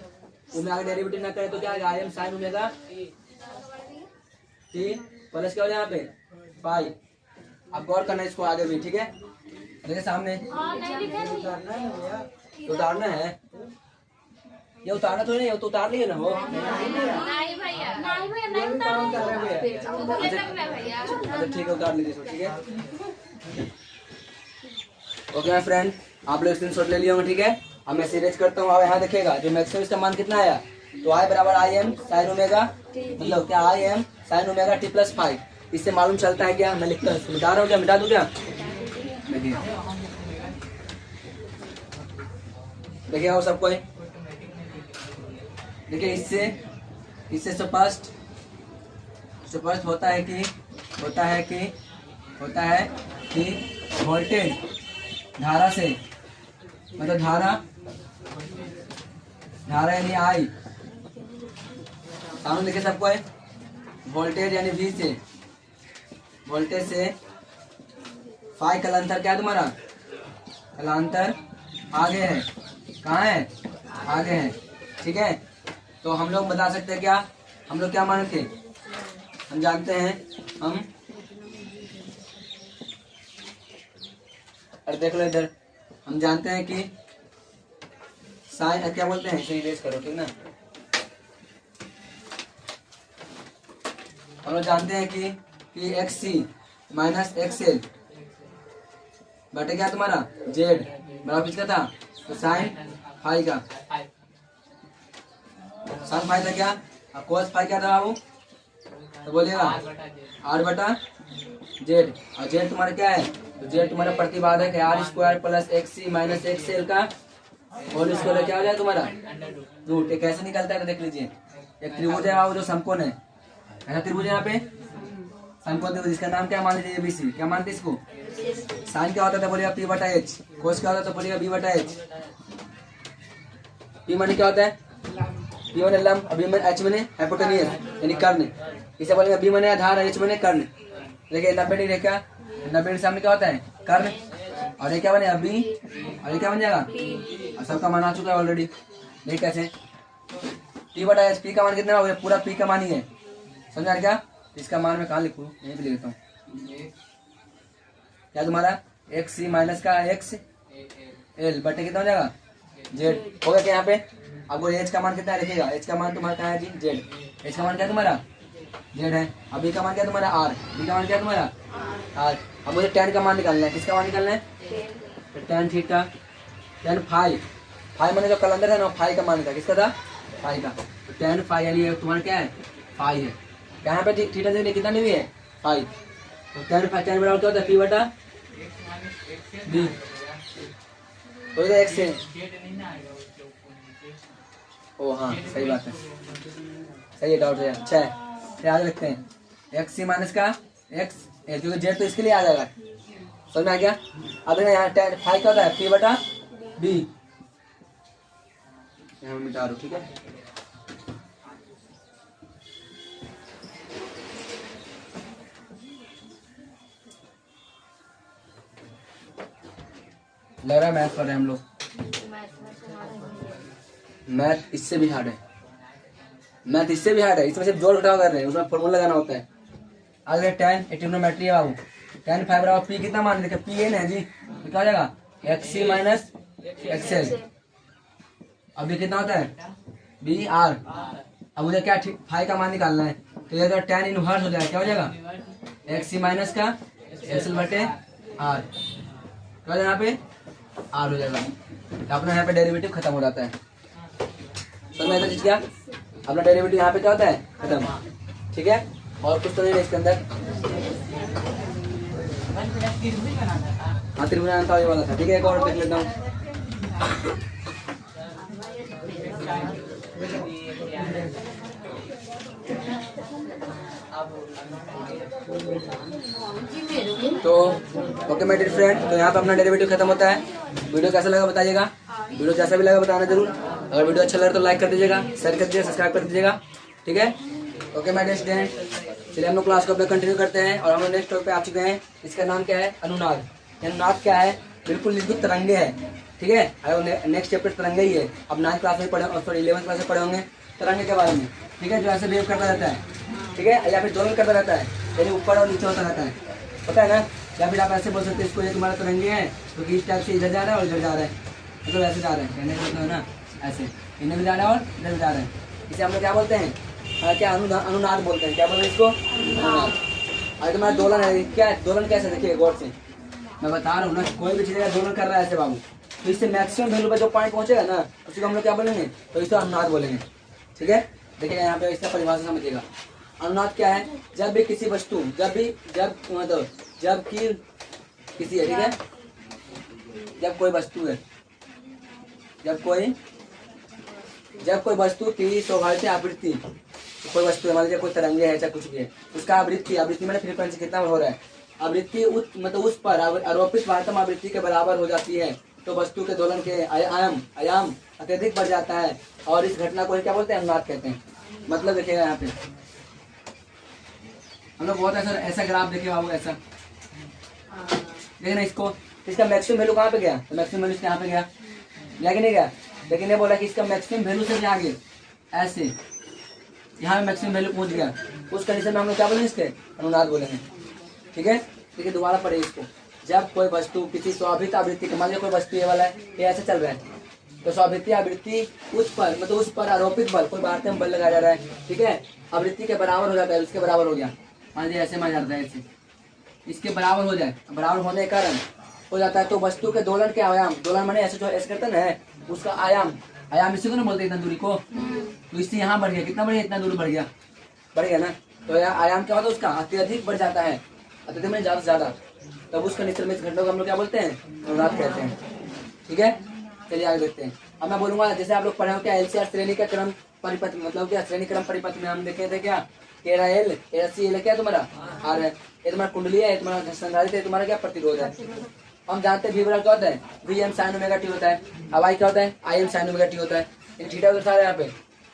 ओमेगा डेरिवेटिव ना करे तो क्या आएगा, आई M sine omega T plus क्या हो जाए यहाँ पे पाई, अब गौर करना इसको आगे भी, ठीक है। देखिए सामने उतारना है, ये उतारना तो नहीं, तो उतार लिए ना हो, नहीं भैया नहीं अच्छा ठीक है उतार लीजिए, ठीक है। ओके फ्रेंड, आप लोग स्क्रीनशॉट ले लिए होंगे, ठीक है। अब मैं सीरीज करता हूँ, अब यहाँ देखिएगा जो मैक्सिमम इसका मान कितना आया, तो आई बराबर आई एम साइन ओमेगा, मतलब क्या आई M sine omega T plus five, इससे मालूम चलता है क्या, मैं लिखता हूँ, मिटा रहा हूँ क्या, मिटा दूँ क्या, देखिए देखिए और सबको देखिए, इससे स्पष्ट होता है कि वोल्टेज धारा से, मतलब धारा यानी आई, सामने देखिए सबको है, वोल्टेज यानी वी से, वोल्टेज से फाई कलांतर क्या है तुम्हारा, कलांतर आगे है, कहाँ है आगे है, ठीक है। तो हम लोग बता सकते हैं क्या, हम लोग क्या माने थे, हम जानते हैं, हम अरे देख लो इधर, हम जानते हैं कि साइन क्या बोलते हैं, इसे इरेज करो, ठीक ना। हम लोग जानते हैं कि x C minus X L बटे क्या तुम्हारा जेड बराबर किसका था, तो साइन फाई का, साइन फाई था क्या, कोस फाई क्या था बाबू, तो बोलिएगा आर बटा जेड, और जेड तुम्हारा क्या है, तो जेड तुम्हारा प्रतिबाधक है, R square plus X C minus X L का होल स्क्वायर क्या हो जाए तुम्हारा रूट। ये कैसे निकलता है तो देख लीजिए, एक त्रिभुज है बाबू जो समकोण है, ऐसा त्रिभुज है यहाँ पे समकोण त्रिभुज, इसका नाम क्या मान लीजिए एबीसी, क्या मानते इसको, साइन क्या होता था बोलिएगा पी बटा एच, कोस क्या होता था बोलिएगा बी बटा एच, पी माने क्या होता है, पी माने लंब, और बी माने एच माने हाइपोटेनियस यानी कर्ण, इसे बोलेंगे बी माने आधार, एच माने कर्ण। देखिए 90 रेखा, 90 के सामने क्या होता है कर्ण, और ये क्या बने अभी, और ये क्या बन जाएगा, और सबका मान आ चुका है ऑलरेडी, देखिए कैसे पी बटा एच, पी का मान कितना हो गया, पूरा पी का मान ही है, समझा क्या, इसका मान मैं कहाँ लिखूँ, यहीं पे लिख देता हूँ, क्या तुम्हारा एक्स सी माइनस का एक्स एल बटे कितना हो जाएगा जेड, हो गया क्या यहाँ पे। अब एच का मान कितना है लिखिएगा, एच का मान तुम्हारा क्या है जी जेड, एच का मान क्या तुम्हारा जेड है, अब बी का मान क्या तुम्हारा आर, बी का मान क्या तुम्हारा आर। अब मुझे टेन का मान निकालना है, किसका मान निकालना है, तो tan theta tan five five मैंने जो कलंदर है ना फाइव का मान था, किसका था? फाइव का। तो टेन फाइव यानी ये तुम्हारा क्या है? फाइव है। यहाँ पे थीटा से कितना नहीं है? फाइव। तो टेन फाइव टेन बराबर क्या होता है? पी बटा बी। तो इधर एक्स है। ओ हाँ सही बात है, सही है, डाउट है। अच्छा है, याद रखते हैं एक्स सी माइनस का एक्स, क्योंकि जेड तो इसके लिए आ जाएगा। समझ में आ गया? अब यहाँ टेन फाइव का होता है पी बटा बी। यहाँ मिटा दो, ठीक है। लग रहा है मैथ कर रहे हैं हम लोग। मैथ इससे भी हार्ड है, मैथ इससे भी हार्ड है। इसमें सिर्फ जोड़ घटाव कर रहे हैं, उसमें फॉर्मूला लगाना होता है। आगे टेन ट्रिग्नोमेट्री है बाबू। टेन फाइव बराबर पी कितना मान देखिए? पी एन है जी, तो क्या हो जाएगा? X C minus X L. अब ये कितना होता है? B R. अब मुझे क्या फाइव का मान निकालना है, तो ये तो टेन इनवर्स हो जाएगा। क्या हो जाएगा? एक्स सी माइनस का एक्स एल बटे आर। क्या हो जाएगा? यहाँ पे आर हो जाएगा। अपना यहाँ पे डेरिवेटिव खत्म हो जाता है। समझ में आता चीज क्या? अपना डेरिवेटिव यहाँ पे क्या होता है? खत्म। ठीक है, और कुछ तो नहीं है इसके अंदर। हाँ त्रिभुजान था ये वाला था। ठीक है, एक और देख लेता हूँ। तो ओके माय डियर फ्रेंड, तो यहाँ पे अपना डेरिवेटिव खत्म होता है। वीडियो कैसा लगा बताइएगा, वीडियो जैसा भी लगा बताना जरूर। अगर वीडियो अच्छा लगे तो लाइक कर दीजिएगा, शेयर कर दीजिएगा, सब्सक्राइब कर दीजिएगा। ठीक है, ओके माय डियर स्टूडेंट, चलिए हम लोग क्लास को अपना कंटिन्यू करते हैं। और हम लोग नेक्स्ट टॉपिक पे आ चुके हैं। इसका नाम क्या है? अनुनाद। अनुनाद क्या है? बिल्कुल निश्चित तरंगे है। ठीक है, नेक्स्ट चैप्टर तरंगे ही है। अब 9th क्लास में पढ़े, सॉरी 11th क्लास में पढ़े होंगे तरंगे के बारे में। ठीक है, जो ऐसे वेव करता रहता है, ठीक है, या फिर दोलन करता रहता है, यानी ऊपर और नीचे होता रहता है, पता है ना। या फिर आप ऐसे बोल सकते हैं इसको, ये तुम्हारा तरंगे है तो कि इस टाइप से इधर जा रहा है और इधर जा रहा है, मतलब ऐसे जा रहा है, कहने का मतलब है ना ऐसे, इन्हें भी जा रहा है और इधर भी जा रहा है। इसे हम लोग क्या बोलते हैं? क्या अनुनाद बोलते हैं। क्या बोलते हैं इसको? अनुनाद। अरे तुम्हारा दोलन है, क्या है दोलन? कैसे देखिए गौर से, मैं बता रहा हूँ ना, कोई भी चीज़ का दोलन कर रहा है ऐसे बाबू, तो इससे मैक्सिमम वैल्यू पर जो पॉइंट पहुंचेगा ना, उसको हम लोग क्या बोलेंगे? तो इसको अनुनाद बोलेंगे। ठीक है, देखिए यहाँ पे इसका परिभाषा समझिएगा। अनुनाद क्या है? जब भी किसी वस्तु, जब की किसी है, ठीक है, जब कोई वस्तु है, जब कोई वस्तु की स्वाभाविक आवृत्ति, कोई वस्तु है, मान लीजिए कोई तरंगे है चाहे कुछ भी है, उसका आवृत्ति मैंने फ्रीक्वेंसी कितना हो रहा है, आवृत्ति मतलब उस पर आरोपित वास्तव आवृत्ति के बराबर हो जाती है, तो वस्तु के दोलन के आयाम अत्यधिक बढ़ जाता है, और इस घटना को क्या बोलते हैं? अनुनाद कहते हैं। मतलब देखिएगा यहाँ पे हम लोग बहुत ऐसा ग्राफ देखे बाबू, ऐसा देखना इसको, इसका मैक्सिमम वैल्यू कहाँ पे गया? तो मैक्सिमम वैल्यू यहाँ पे गया कि नहीं गया? लेकिन ये बोला कि इसका मैक्सिमम वैल्यू से भी आगे ऐसे यहाँ मैक्सिमम वैल्यू पहुंच गया, उस कंडीशन में हम लोग क्या बोलेंगे? इसके अनुनाद बोलेंगे। ठीक है, देखिए दोबारा पढ़े इसको। जब कोई वस्तु किसी स्वाभाविक आवृत्ति के, मान लीजिए कोई वस्तु ये वाला है, ये ऐसे चल रहा है, तो स्वाभाविक आवृत्ति उस पर मतलब उस पर आरोपित बल, कोई भारतीय बल लगाया जा रहा है, ठीक है, आवृत्ति के बराबर हो जाता है, उसके बराबर हो गया, मान लीजिए ऐसे मान जाता है, ऐसे इसके बराबर हो जाए, बराबर होने के कारण हो जाता है, तो वस्तु के दोलन के आयाम, दोलन माने ऐसे जो ऐसे करते हैं ना, उसका आयाम इसी को ना बोलते हैं, इतना दूरी को, तो इससे यहाँ बढ़ गया, कितना बढ़ गया? इतना दूरी बढ़ गया ना, तो आयाम क्या होता है? उसका अत्यधिक बढ़ जाता है, अत्यधिक में ज्यादा से ज्यादा, तब उसका निश्चित में घटना को हम लोग क्या बोलते हैं? अनुनाद कहते हैं। ठीक है, चलिए आगे देखते हैं। अब मैं बोलूंगा, जैसे आप लोग पढ़े हो क्या एलसीआर श्रेणी का क्रम परिपथ, मतलब क्या श्रेणी क्रम परिपथ में हम देखे थे क्या? तेरा एल सी एल क्या तुम्हारा आर है, ये तुम्हारा कुंडली है, तुम्हारा संधारित्र है, तुम्हारा क्या प्रतिरोध है। हम जानते हैं वी बराबर क्या होता है? V M sine omega T होता है। अब आई क्या होता है? I M sine omega T होता है। इन थीटा को दर्शा रहे हैं यहाँ पे।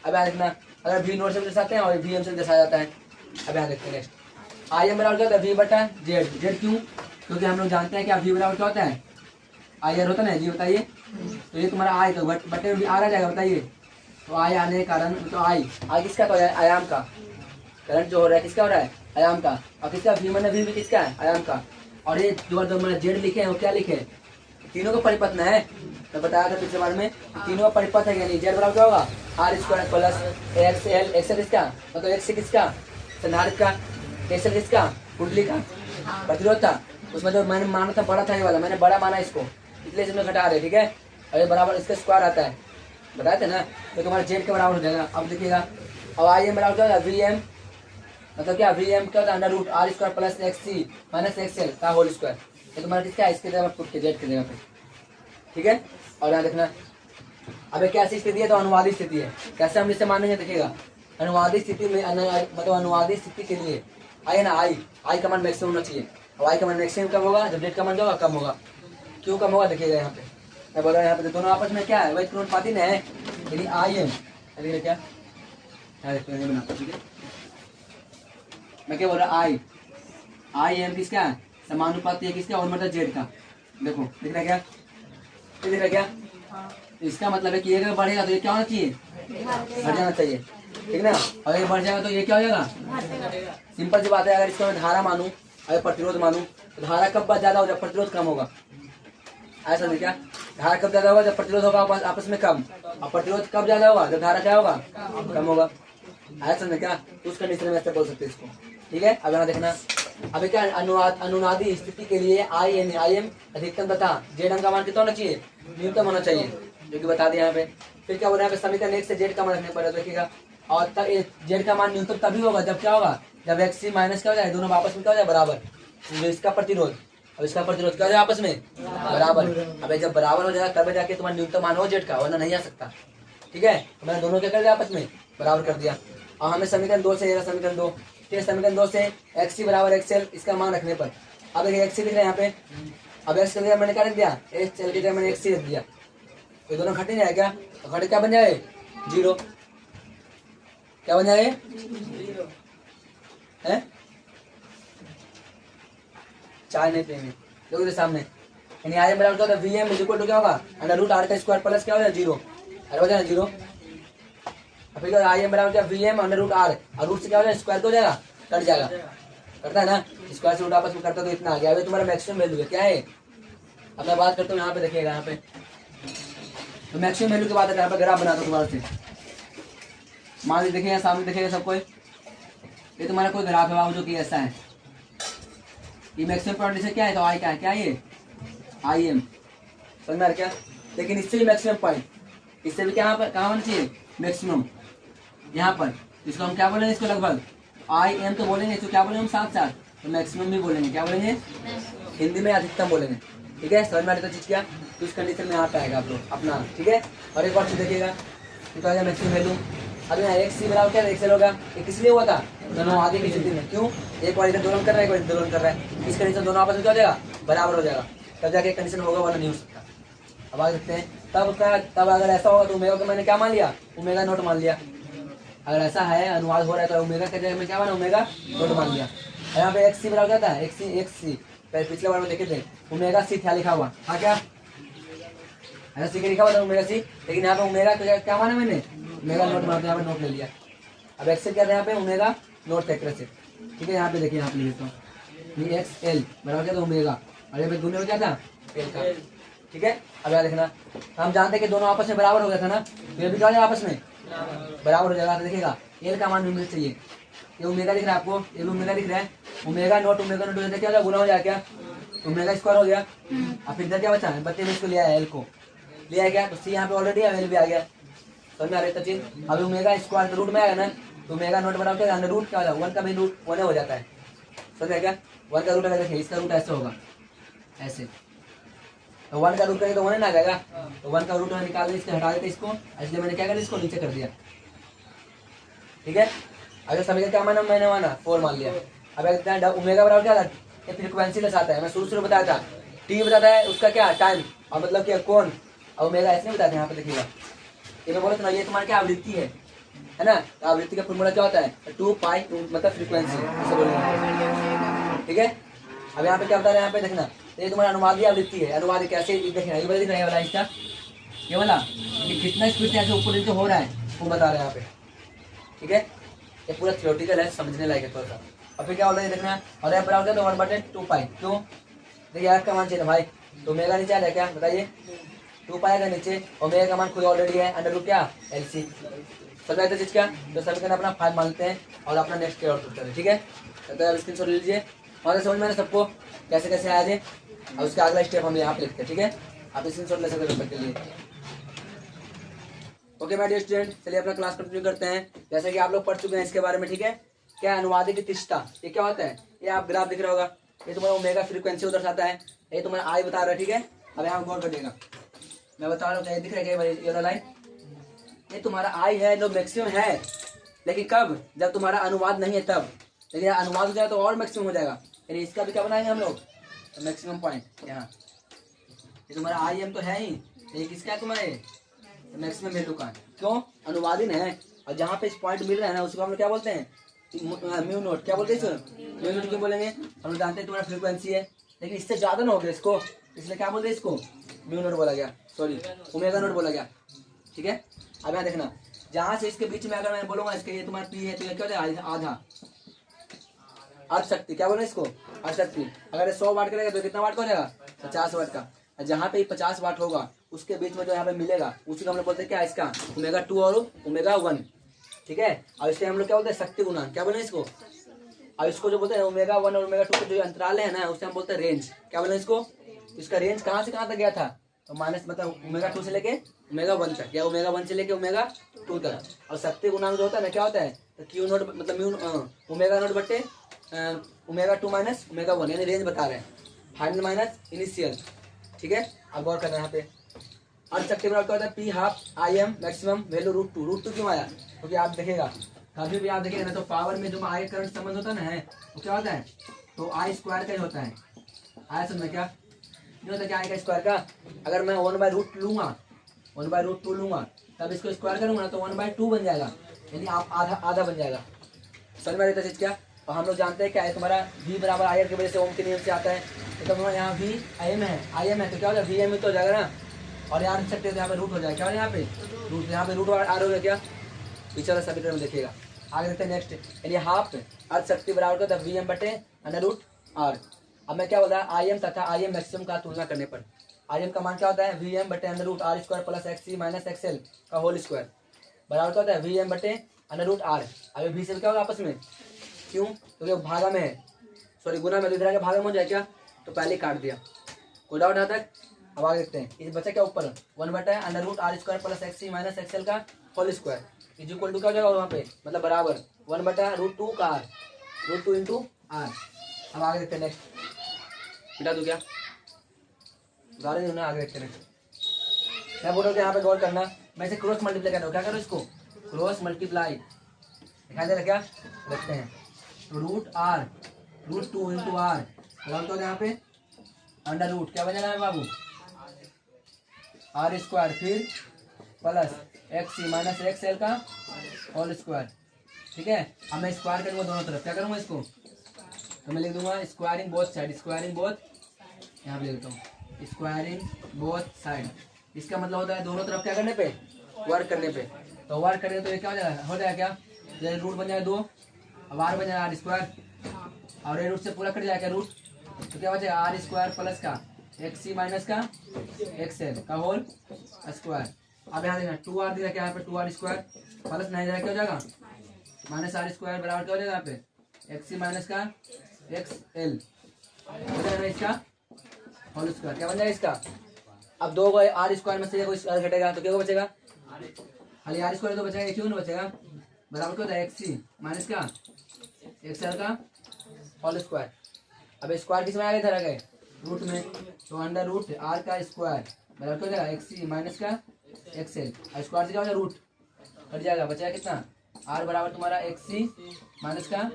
अब यहाँ देखना, अगर वी नोट से दर्शाते हैं और वी एम से दर्शाया जाता है। अब यहाँ देखते हैं नेक्स्ट, आई एम बराबर क्या होता है? वी बटा जेड। जेड क्यों? क्योंकि हम लोग जानते हैं कि वी बराबर क्या होता है? आई आर होता है ना जी, बताइए। तो ये तुम्हारा आई, तो बटे में आर आ जाएगा, बताइए। तो आई आने के कारण, तो आई किसका? तो आयाम का, करंट जो हो रहा है किसका हो रहा है? आयाम का। और किसका? वी मैंने वी भी किसका है? आयाम का। और ये जो मैंने जेड लिखे हैं वो क्या लिखे? तीनों का परिपथ न है, मैं बताया था पिछले बार में, तीनों का परिपथ है, यानी जेड बराबर क्या होगा? R square plus X L, XL किसका? मतलब एक्स किसका? संधारित्र का, एक्सएल किसका? कुंडली का प्रतिरोध था। उसमें जो मैंने माना था बड़ा था, ये वाला मैंने बड़ा माना इसको, इसलिए इसमें घटा रहे। ठीक है, और ये बराबर इसका स्क्वायर आता है, बताए थे ना, तो तुम्हारा जेड के बराबर हो जाएगा। अब देखिएगा, अब आई एम बराबर क्या होगा, वी एम मतलब क्या, वी एम क्या होता है, under root R square plus X C minus X L का होल स्क्वायर। ये तुम्हारा किसका है, इसके जगह पुट के जेड की जगह पे, ठीक है। और यहाँ देखना, अब ये कैसी स्थिति है, तो अनुवादी स्थिति है। कैसे हम इसे मानेंगे, देखिएगा, अनुवादी स्थिति में मतलब अनुवादी स्थिति के लिए आई है ना, आई का मान मैक्सिमम होना चाहिए। और आई का मान मैक्सिमम कब होगा, जब जेड का मान क्या होगा, कम होगा। क्यों कम होगा, देखिएगा यहाँ पे मैं बोल रहा हूँ, यहाँ पे दोनों आपस में क्या है, वही अनुपाती है, यानी आई एम क्या बना, ठीक है। मैं क्या बोल रहा, आई एम किसका है, समानुपाती है किसका, और मतलब जेड का। देखो दिख रहा है क्या, दिख रहा है क्या, इसका मतलब है कि ये अगर बढ़ेगा तो ये क्या होना चाहिए, बढ़ जाना चाहिए, ठीक ना। और ये बढ़ जाएगा तो ये क्या हो जाएगा, सिंपल सी बात है। अगर इसको मैं धारा मानूं, अगर प्रतिरोध मानूं, तो धारा कब ज्यादा होगा, जब प्रतिरोध कम होगा। ऐसा नहीं क्या, धारा कब ज्यादा होगा, जब प्रतिरोध होगा आपस में कम, और प्रतिरोध कब ज्यादा होगा, जब धारा क्या होगा, कम होगा। ऐसा नहीं क्या, तो उस कंडीशन में ऐसे बोल सकते हैं इसको, ठीक है। अब यहाँ देखना, अभी क्या अनुनादी स्थिति के लिए आई एम अधिकतम तथा जेड का मान कितना होना चाहिए, न्यूनतम होना चाहिए, जो कि बता दिया यहाँ पे। फिर क्या बोल रहे हैं, समीकरण 1 से जेड का मान रखने पड़ेगा, देखिएगा। और जेड का मान न्यूनतम तभी होगा जब क्या होगा, जब एक्स सी माइनस क्या हो जाए, दोनों आपस में क्या हो जाए, बराबर। जो इसका प्रतिरोध और इसका प्रतिरोध क्या हो जाए, आपस में बराबर। अब जब बराबर हो जाएगा तब जाके तुम्हारा न्यूनतम मान हो जेड का, वरना नहीं आ सकता, ठीक है। तो मैंने दोनों क्या कर दिया, आपस में बराबर कर दिया। और हमें समीकरण 2 से, समीकरण 2, ठीक है, समीकरण 2 से एक्स सी बराबर एक्स एल, इसका मान रखने पर अब एक्स सी लिख रहे हैं यहाँ पे। अब एक्स के मैंने क्या रख दिया, एक्स एल की जगह मैंने एक्स सी रख दिया, ये दोनों घट नहीं जाए क्या, तो घटे क्या बन जाए, जीरो। क्या बन जाए, है चाय नहीं पियेंगे, देखो सामने, यानी आई एम बराबर क्या होता है, वी एम इक्वल टू क्या होगा, अंडर रूट आर का स्क्वायर प्लस क्या हो जाए, जीरो, अरे हो जाए जीरो। फिर आई एम बराबर क्या, V M under root R, और रूट से क्या हो जाए, स्क्वायर तो हो जाएगा, कट जाएगा, करता है ना, स्क्वायर से रूट आपस में करता तो इतना आ गया। अभी तुम्हारा मैक्सिमम वैल्यू है क्या है, अब मैं बात करता हूँ यहाँ पे, देखिएगा यहाँ पे, तो मैक्सिमम वैल्यू की बात है, यहाँ पे ग्राफ बनाता हूँ तुम्हारा से। मान लीजिए देखिए सामने, देखिएगा सबको, ये तुम्हारा कोई ग्राफ है बाबू, जो कि ऐसा है, ये मैक्सिमम पॉइंट से क्या है, तो आई क्या है, क्या ये आई एम, समझ में आ रहा क्या। लेकिन इससे भी मैक्सिमम पॉइंट, इससे भी क्या कहाँ होना चाहिए, मैक्सिमम यहाँ पर। इसको हम क्या बोलेंगे, इसको लगभग आई एम तो बोलेंगे, इसको क्या बोलेंगे हम साथ साथ, तो मैक्सिमम भी बोलेंगे, क्या बोलेंगे, हिंदी में अधिकतम बोलेंगे, ठीक है। समझ में आ रही तो चीज क्या, तो इस कंडीशन में यहाँ पे आएगा आप लोग अपना, ठीक है। और एक और चीज देखिएगा, तो आएगा मैक्सिमम वैल्यू। अब यहाँ एक्स सी बराबर क्या एक्सएल होगा, ये किस लिए हुआ था, दोनों आगे की स्थिति में, क्यों, एक बार इधर दोलन कर रहा है, एक बार दोलन कर रहा है, इस कंडीशन दोनों आपस में क्या हो जाएगा, बराबर हो जाएगा, तब जाके कंडीशन होगा, वरना नहीं हो सकता। अब आगे देखते हैं, तब अगर ऐसा होगा तो ओमेगा को मैंने क्या मान लिया, ओमेगा नोट मान लिया। अगर ऐसा है, अनुवाद हो रहा है, तो ओमेगा के जगह में क्या माना, ओमेगा नोट मान लिया। यहाँ पे एक्स सी बराबर क्या था, एक्स सी पिछले बार में देखे थे, ओमेगा सी क्या लिखा हुआ, हाँ क्या ऐसा सी के लिखा हुआ था ओमेगा सी, लेकिन यहाँ पे ओमेगा क्या माना मैंने, ओमेगा नोट माना, यहाँ पे नोट ले लिया। अब एक्स क्या था यहाँ पे, ओमेगा नोट थे, ठीक है। यहाँ पे देखिए, यहाँ पे लिखता हूँ, ये एक्स एल बराबर क्या था, ओमेगा, और यहाँ पे दोनों में क्या था, एल का, ठीक है। अब यहाँ देखना, हम जानते हैं कि दोनों आपस में बराबर हो गया था ना, तो ये भी क्या आपस में बराबर हो जाएगा। तो देखिएगा एल का मान मिलना चाहिए, ये ओमेगा दिख रहा है आपको, ये भी ओमेगा दिख रहा है, ओमेगा नोट हो जाता, क्या गुना हो जाएगा, क्या ओमेगा स्क्वायर हो गया। अब फिर इधर क्या बचा है, बच्चे में इसको लिया है, एल को लिया है क्या, तो सी यहाँ पे ऑलरेडी है, एल भी आ गया, समझ में आ रही है चीज। अब ओमेगा स्क्वायर रूट में आएगा ना, तो ओमेगा नोट बराबर क्या, रूट क्या हो, 1 का भी रूट 1 हो जाता है, समझ क्या, 1 का रूट अगर देखिए, इसका रूट ऐसे होगा, ऐसे, तो 1 का रूट करेंगे तो 1 ना आ जाएगा, तो 1 का रूट निकाल दें, इसको हटा देते इसको, इसलिए मैंने क्या कर इसको नीचे कर दिया, ठीक है। अगर समीकरण क्या माना, मैंने माना 4 मान लिया। अब ओमेगा बराबर क्या था, ये फ्रीक्वेंसी दर्शाता है, मैं शुरू बताया था, टी बताता है उसका क्या टाइम, और मतलब क्या कौन, और ओमेगा ऐसे नहीं बताते, यहाँ पे देखिएगा, ये मैं बोला था ना, ये तुम्हारी क्या आवृत्ति है ना, तो आवृत्ति का फॉर्मूला क्या होता है, 2 पाई मतलब फ्रीक्वेंसी, ऐसे बोलेंगे, ठीक है। अब यहाँ पे क्या बता रहे हैं, यहाँ पे देखना, ये तुम्हारा अनुवादी आवृत्ति है, अनुवादी कैसे देखना, ये वाला दिख रहा है, वाला इसका ये वाला, ये कितना स्पीड से ऐसे ऊपर नीचे हो रहा है वो बता रहे हैं यहाँ पे, ठीक है। ये पूरा थियोरेटिकल है, समझने लायक है थोड़ा सा। और फिर क्या बोल रहे हैं देखना, और यहाँ पर आओगे तो 1/2 पाई, क्यों, देखिए यार का मान चाहिए भाई, तो ओमेगा नीचे आ रहा है क्या, बताइए, 2 पाई का नीचे, ओमेगा का मान खुद ऑलरेडी है, अंडर रूट क्या, एल सी, समझ आए चीज क्या, तो समीकरण अपना 5 मानते हैं और अपना नेक्स्ट के और करते हैं, ठीक है। तो आप स्क्रीन शॉट लीजिए, वहाँ से समझ में सबको कैसे कैसे आया जाए, और उसका अगला स्टेप हम यहाँ पे लिखते हैं, ठीक है। आप स्क्रीनशॉट ले सकते हो पेपर के लिए। ओके माय डियर स्टूडेंट, चलिए अपना क्लास कंटिन्यू करते हैं। जैसे कि आप लोग पढ़ चुके हैं इसके बारे में, ठीक है। क्या अनुवादित तिष्ठा, ये क्या होता है? ये आप ग्राफ दिख रहा होगा, ये तुम्हारा ओमेगा फ्रीक्वेंसी उधर दर्शाता है, ये तुम्हारा आई बता रहा है, ठीक है। अब यहाँ गौर करिएगा, मैं बता रहा हूँ, क्या दिख रहा है क्या ये लाइन? ये तुम्हारा आई है जो मैक्सिमम है, लेकिन कब? जब तुम्हारा अनुवाद नहीं है तब। लेकिन अनुवाद हो जाए तो और मैक्सिमम हो जाएगा, यानी इसका भी क्या बनाएंगे हम लोग? Maximum point. यहाँ ये तुम्हारा आई एम तो है ही, ये किसका है तुम्हारे? मैक्सिमम वैल्यू का। क्यों? अनुवादिन है, और जहाँ पे इस पॉइंट मिल रहा है ना उसको हम लोग क्या बोलते हैं? Mu naught. क्या बोलते हैं इसको? म्यू नोट क्यों बोलेंगे? हम लोग जानते हैं तुम्हारा फ्रीक्वेंसी है, लेकिन इससे ज्यादा ना हो गया इसको, इसलिए क्या बोलते हैं इसको? म्यू नोट बोला गया, सॉरी ओमेगा नोट बोला गया, ठीक है। अब यहाँ देखना, जहाँ से इसके बीच में अगर मैं बोलूंगा इसके, ये तुम्हारा पी है तो ये क्या हो जाएगा? आधा अर्थ शक्ति। क्या बोले इसको? अर्थ शक्ति। अगर 100 वाट करेगा तो कितना वाट का हो जाएगा? 50 वाट का। जहाँ पे 50 वाट होगा उसके बीच में जो यहाँ पे मिलेगा उसी को हम लोग बोलते हैं क्या? इसका ओमेगा 2 और ओमेगा 1, ठीक है। और इससे हम लोग क्या बोलते हैं? शक्ति गुणांक। क्या बोले इसको? और इसको जो बोलते हैं ओमेगा 1 और ओमेगा 2 के जो अंतराल है ना, उससे हम बोलते हैं रेंज। क्या बोले इसको? इसका रेंज कहाँ से कहाँ तक गया था? तो माइनस मतलब ओमेगा 2 से लेके ओमेगा 1 तक, या ओमेगा 1 से लेके ओमेगा 2 तक। और शक्ति गुणांक जो होता है ना, क्या होता है? तो क्यू नोट मतलब म्यू ओमेगा नोट बटे ओमेगा 2 माइनस ओमेगा 1, यानी रेंज बता रहे हैं, फाइनल माइनस इनिशियल, ठीक है। अब गौर करना यहाँ पे, अर्थ शक्ति बराबर क्या होता है? P half I am maximum value √2। √2 क्यों आया? क्योंकि आप देखेगा, कभी भी आप देखेगा ना तो पावर में जो आई करंट संबंध होता है ना, है वो क्या होता है? तो आई स्क्वायर का ही होता है। आया समझ में? क्या नहीं होता? क्या आई का स्क्वायर का? अगर मैं 1/√2 लूंगा, 1/√2 लूंगा, तब इसको स्क्वायर करूंगा ना तो 1/2 बन जाएगा, यानी आप आधा आधा बन जाएगा। समझ में आता है क्या? और हम लोग जानते हैं क्या है तुम्हारा? v बराबर आई आर की वजह से ओम के नियम से आता है, तो तब हमारे यहाँ v आई एम है, आई एम है तो क्या हो जाएगा? वी एम तो हो जाएगा ना। और यहाँ रख सकते हैं तो यहाँ पे रूट हो जाएगा। क्या हो यहाँ पे? रूट। यहाँ पे रूट आर हो गया क्या? पीछे वाला सभी में देखिएगा। आगे देखते हैं नेक्स्ट, यानी हाफ अर्थ शक्ति बराबर होता है वी एम बटे √r। अब मैं क्या बोल रहा है? आई एम तथा आई एम मैक्सिमम का तुलना करने पर आई एम का मान क्या होता है? वी एम बटे √r² plus X minus XL का होल स्क्वायर बराबर क्या होता है? वी एम बटे √r। अभी भी से क्या होगा आपस में? क्यों? क्योंकि भागा में है, सॉरी गुना में, इधर आके भागा में हो जाए क्या? तो पहले काट दिया। कोई डाउट यहाँ तक? अब आगे देखते हैं, इस बचा क्या ऊपर? 1 बटा √r² plus X minus XL का whole square is equal to क्या हो जाएगा वहाँ पे? मतलब बराबर 1 बटा √2 का r, √2 इंटू r। अब आगे देखते हैं नेक्स्ट, मिटा दूँ क्या? गाड़ी नहीं होना। आगे देखते हैं क्या बोल रहे हो? यहाँ पे गौर करना, मैं इसे क्रॉस मल्टीप्लाई कर रहा हूँ। क्या करो इसको? Cross multiply. दिखाई दे रहा क्या? देखते हैं, तो √r √2 इंटू r बराबर तो यहाँ पे √ क्या बनेगा है बाबू? r², फिर प्लस एक्स माइनस एक्सएल का होल स्क्वायर, ठीक है। अब मैं स्क्वायर करूँगा दोनों तरफ। क्या करूँगा इसको? तो मैं लिख दूंगा squaring both side, squaring both, यहाँ पे लिख देता हूँ स्क्वायरिंग बोथ साइड। इसका मतलब होता है दोनों तरफ क्या करने पे? वर्क करने पे। तो वर्क करें तो ये क्या हो जाएगा? हो जाएगा क्या? जैसे रूट बन जाएगा 2, अब r बन जाएगा r², और ये रूट से पूरा कट जाएगा रूट, तो क्या बचेगा? r² प्लस का एक्स माइनस का एक्सएल का होल स्क्वायर। अब यहाँ देखना 2r दिया क्या? यहाँ पे 2r² प्लस नहीं जाएगा, क्या हो जाएगा? माइनस r² बराबर क्या हो जाएगा? यहाँ पे एक्स माइनस का एक्सएल हो जाएगा इसका होल स्क्वायर। क्या बन जाएगा इसका? अब 2 को r² में से कोई घटेगा तो क्या बचेगा? खाली r² तो बचेगा, क्यों नहीं बचेगा? बराबर क्या होता है? एक्स माइनस का एक्सएल का होल स्क्वायर। अब स्क्वायर किस में आ गए? इधर आ गए रूट में, तो √r का स्क्वायर बराबर क्या हो जाएगा? एक्स माइनस का एक्सएल। और स्क्वायर से क्या हो जाएगा? रूट कट जाएगा, बचेगा कितना? r बराबर तुम्हारा एक्स माइनस का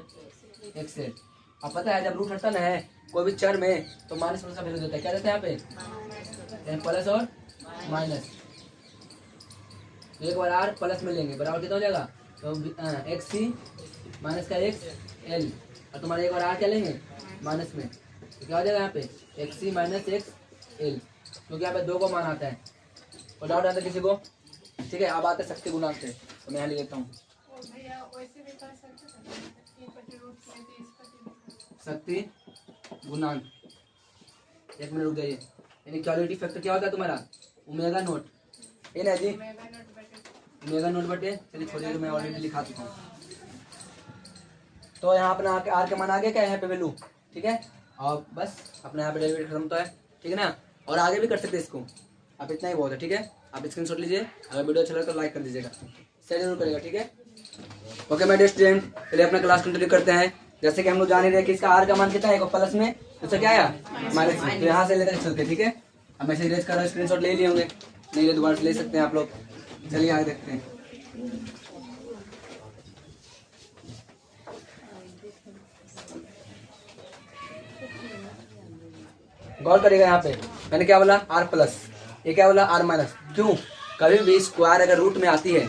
एक्सएल। अब पता है जब रूट हटता ना है कोई भी चर में तो माइनस प्लस का वैल्यू देता है। क्या देता है यहाँ पे? प्लस और माइनस। तो एक बार r प्लस में लेंगे बराबर कितना हो जाएगा? तो एक्स माइनस का एक्सएल, और तुम्हारे एक बार r क्या लेंगे? माइनस में, तो क्या हो जाएगा यहाँ पे? एक्स माइनस एक्सएल, क्योंकि यहाँ पे 2 को मान आता है। और डाउट आता है किसी को? ठीक है। अब आते हैं शक्ति गुणांक से, तो मैं यहाँ लिख लेता हूँ शक्ति गुणांक। 1 मिनट रुक जाइए। इनइक्वालिटी फैक्टर क्या होता है तुम्हारा? ओमेगा नोट, ये ना जी, ओमेगा नोट बटे, चलिए छोड़िए मैं ऑलरेडी लिखा चुका हूँ। तो यहाँ अपना आर के मान आ गया क्या यहाँ पे वैल्यू, ठीक है। और बस अपना यहाँ पे डेरिवेटिव खत्म तो है, ठीक है ना। और आगे भी कर सकते हैं इसको, आप इतना ही बहुत है, ठीक है। आप स्क्रीनशॉट लीजिए, अगर वीडियो अच्छा लगे तो लाइक कर दीजिएगा, शेयर जरूर करेगा, ठीक है। ओके माय डियर स्टूडेंट, पहले अपना क्लास कंटिन्यू करते हैं। जैसे कि हम लोग जान ही रहे कि इसका आर का मान कितना है, प्लस में उससे क्या आया माइनस में, तो यहाँ से लेकर चलते, ठीक है। अब मैं इरेज कर रहा हूँ, स्क्रीनशॉट ले लिए होंगे, नहीं ले दोबारा से ले सकते हैं आप लोग। चलिए आगे देखते हैं। गौर करिएगा, यहाँ पे मैंने क्या बोला आर प्लस, ये क्या बोला आर माइनस। क्यों, कभी भी स्क्वायर अगर रूट में आती है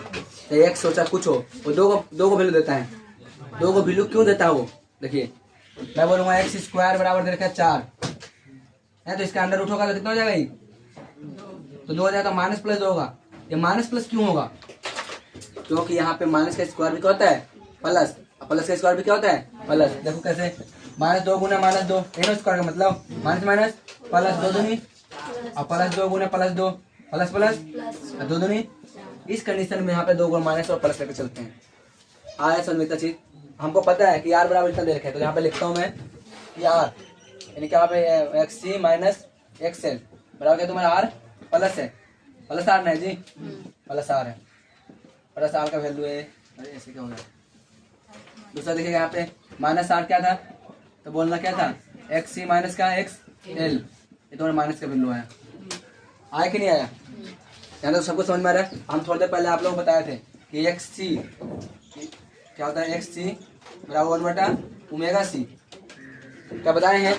तो एक सोचा कुछ हो, वो दो को वैल्यू देता है। दो को वैल्यू क्यों देता है वो, देखिए मैं बोलूंगा एक्स स्क्वायर बराबर दे रखा है 4 है, तो इसका अंडर रूट होगा तो कितना हो जाएगा ये, तो 2 हो जाएगा, माइनस प्लस 2 होगा। ये माइनस प्लस क्यों होगा, क्योंकि यहाँ पे माइनस का स्क्वायर भी क्या होता है प्लस, प्लस का स्क्वायर भी क्या होता है प्लस। देखो कैसे, -2 गुना -2 स्क्वायर का मतलब माइनस माइनस प्लस 2 दूनी, और +2 गुना +2 प्लस प्लस 2 दूनी। इस कंडीशन में यहाँ पे 2 गुना माइनस और प्लस लेकर चलते हैं। आया समझ में इतना चीज, हमको पता है कि आर बराबर इतना दे रखा है, तो यहाँ पे लिखता हूँ मैं कि आर यानी क्या पे एक्स माइनस एक्सएल बराबर क्या तुम्हारा आर प्लस है, प्लस आर नहीं जी, प्लस आर है, प्लस आर का वैल्यू है। अरे ऐसे क्या हो रहा है। दूसरा देखिएगा यहाँ पे माइनस आर क्या था, तो बोलना क्या था एक्स सी माइनस का एक्स एल, ये तुम्हारा माइनस का वैल्यू आया। आया कि नहीं आया, यहाँ तो सबको समझ में आ रहा है। हम थोड़ी देर पहले आप लोग बताए थे कि एक्स सी क्या होता है, एक्स सी बराबर 1/ओमेगा सी, क्या बताए हैं।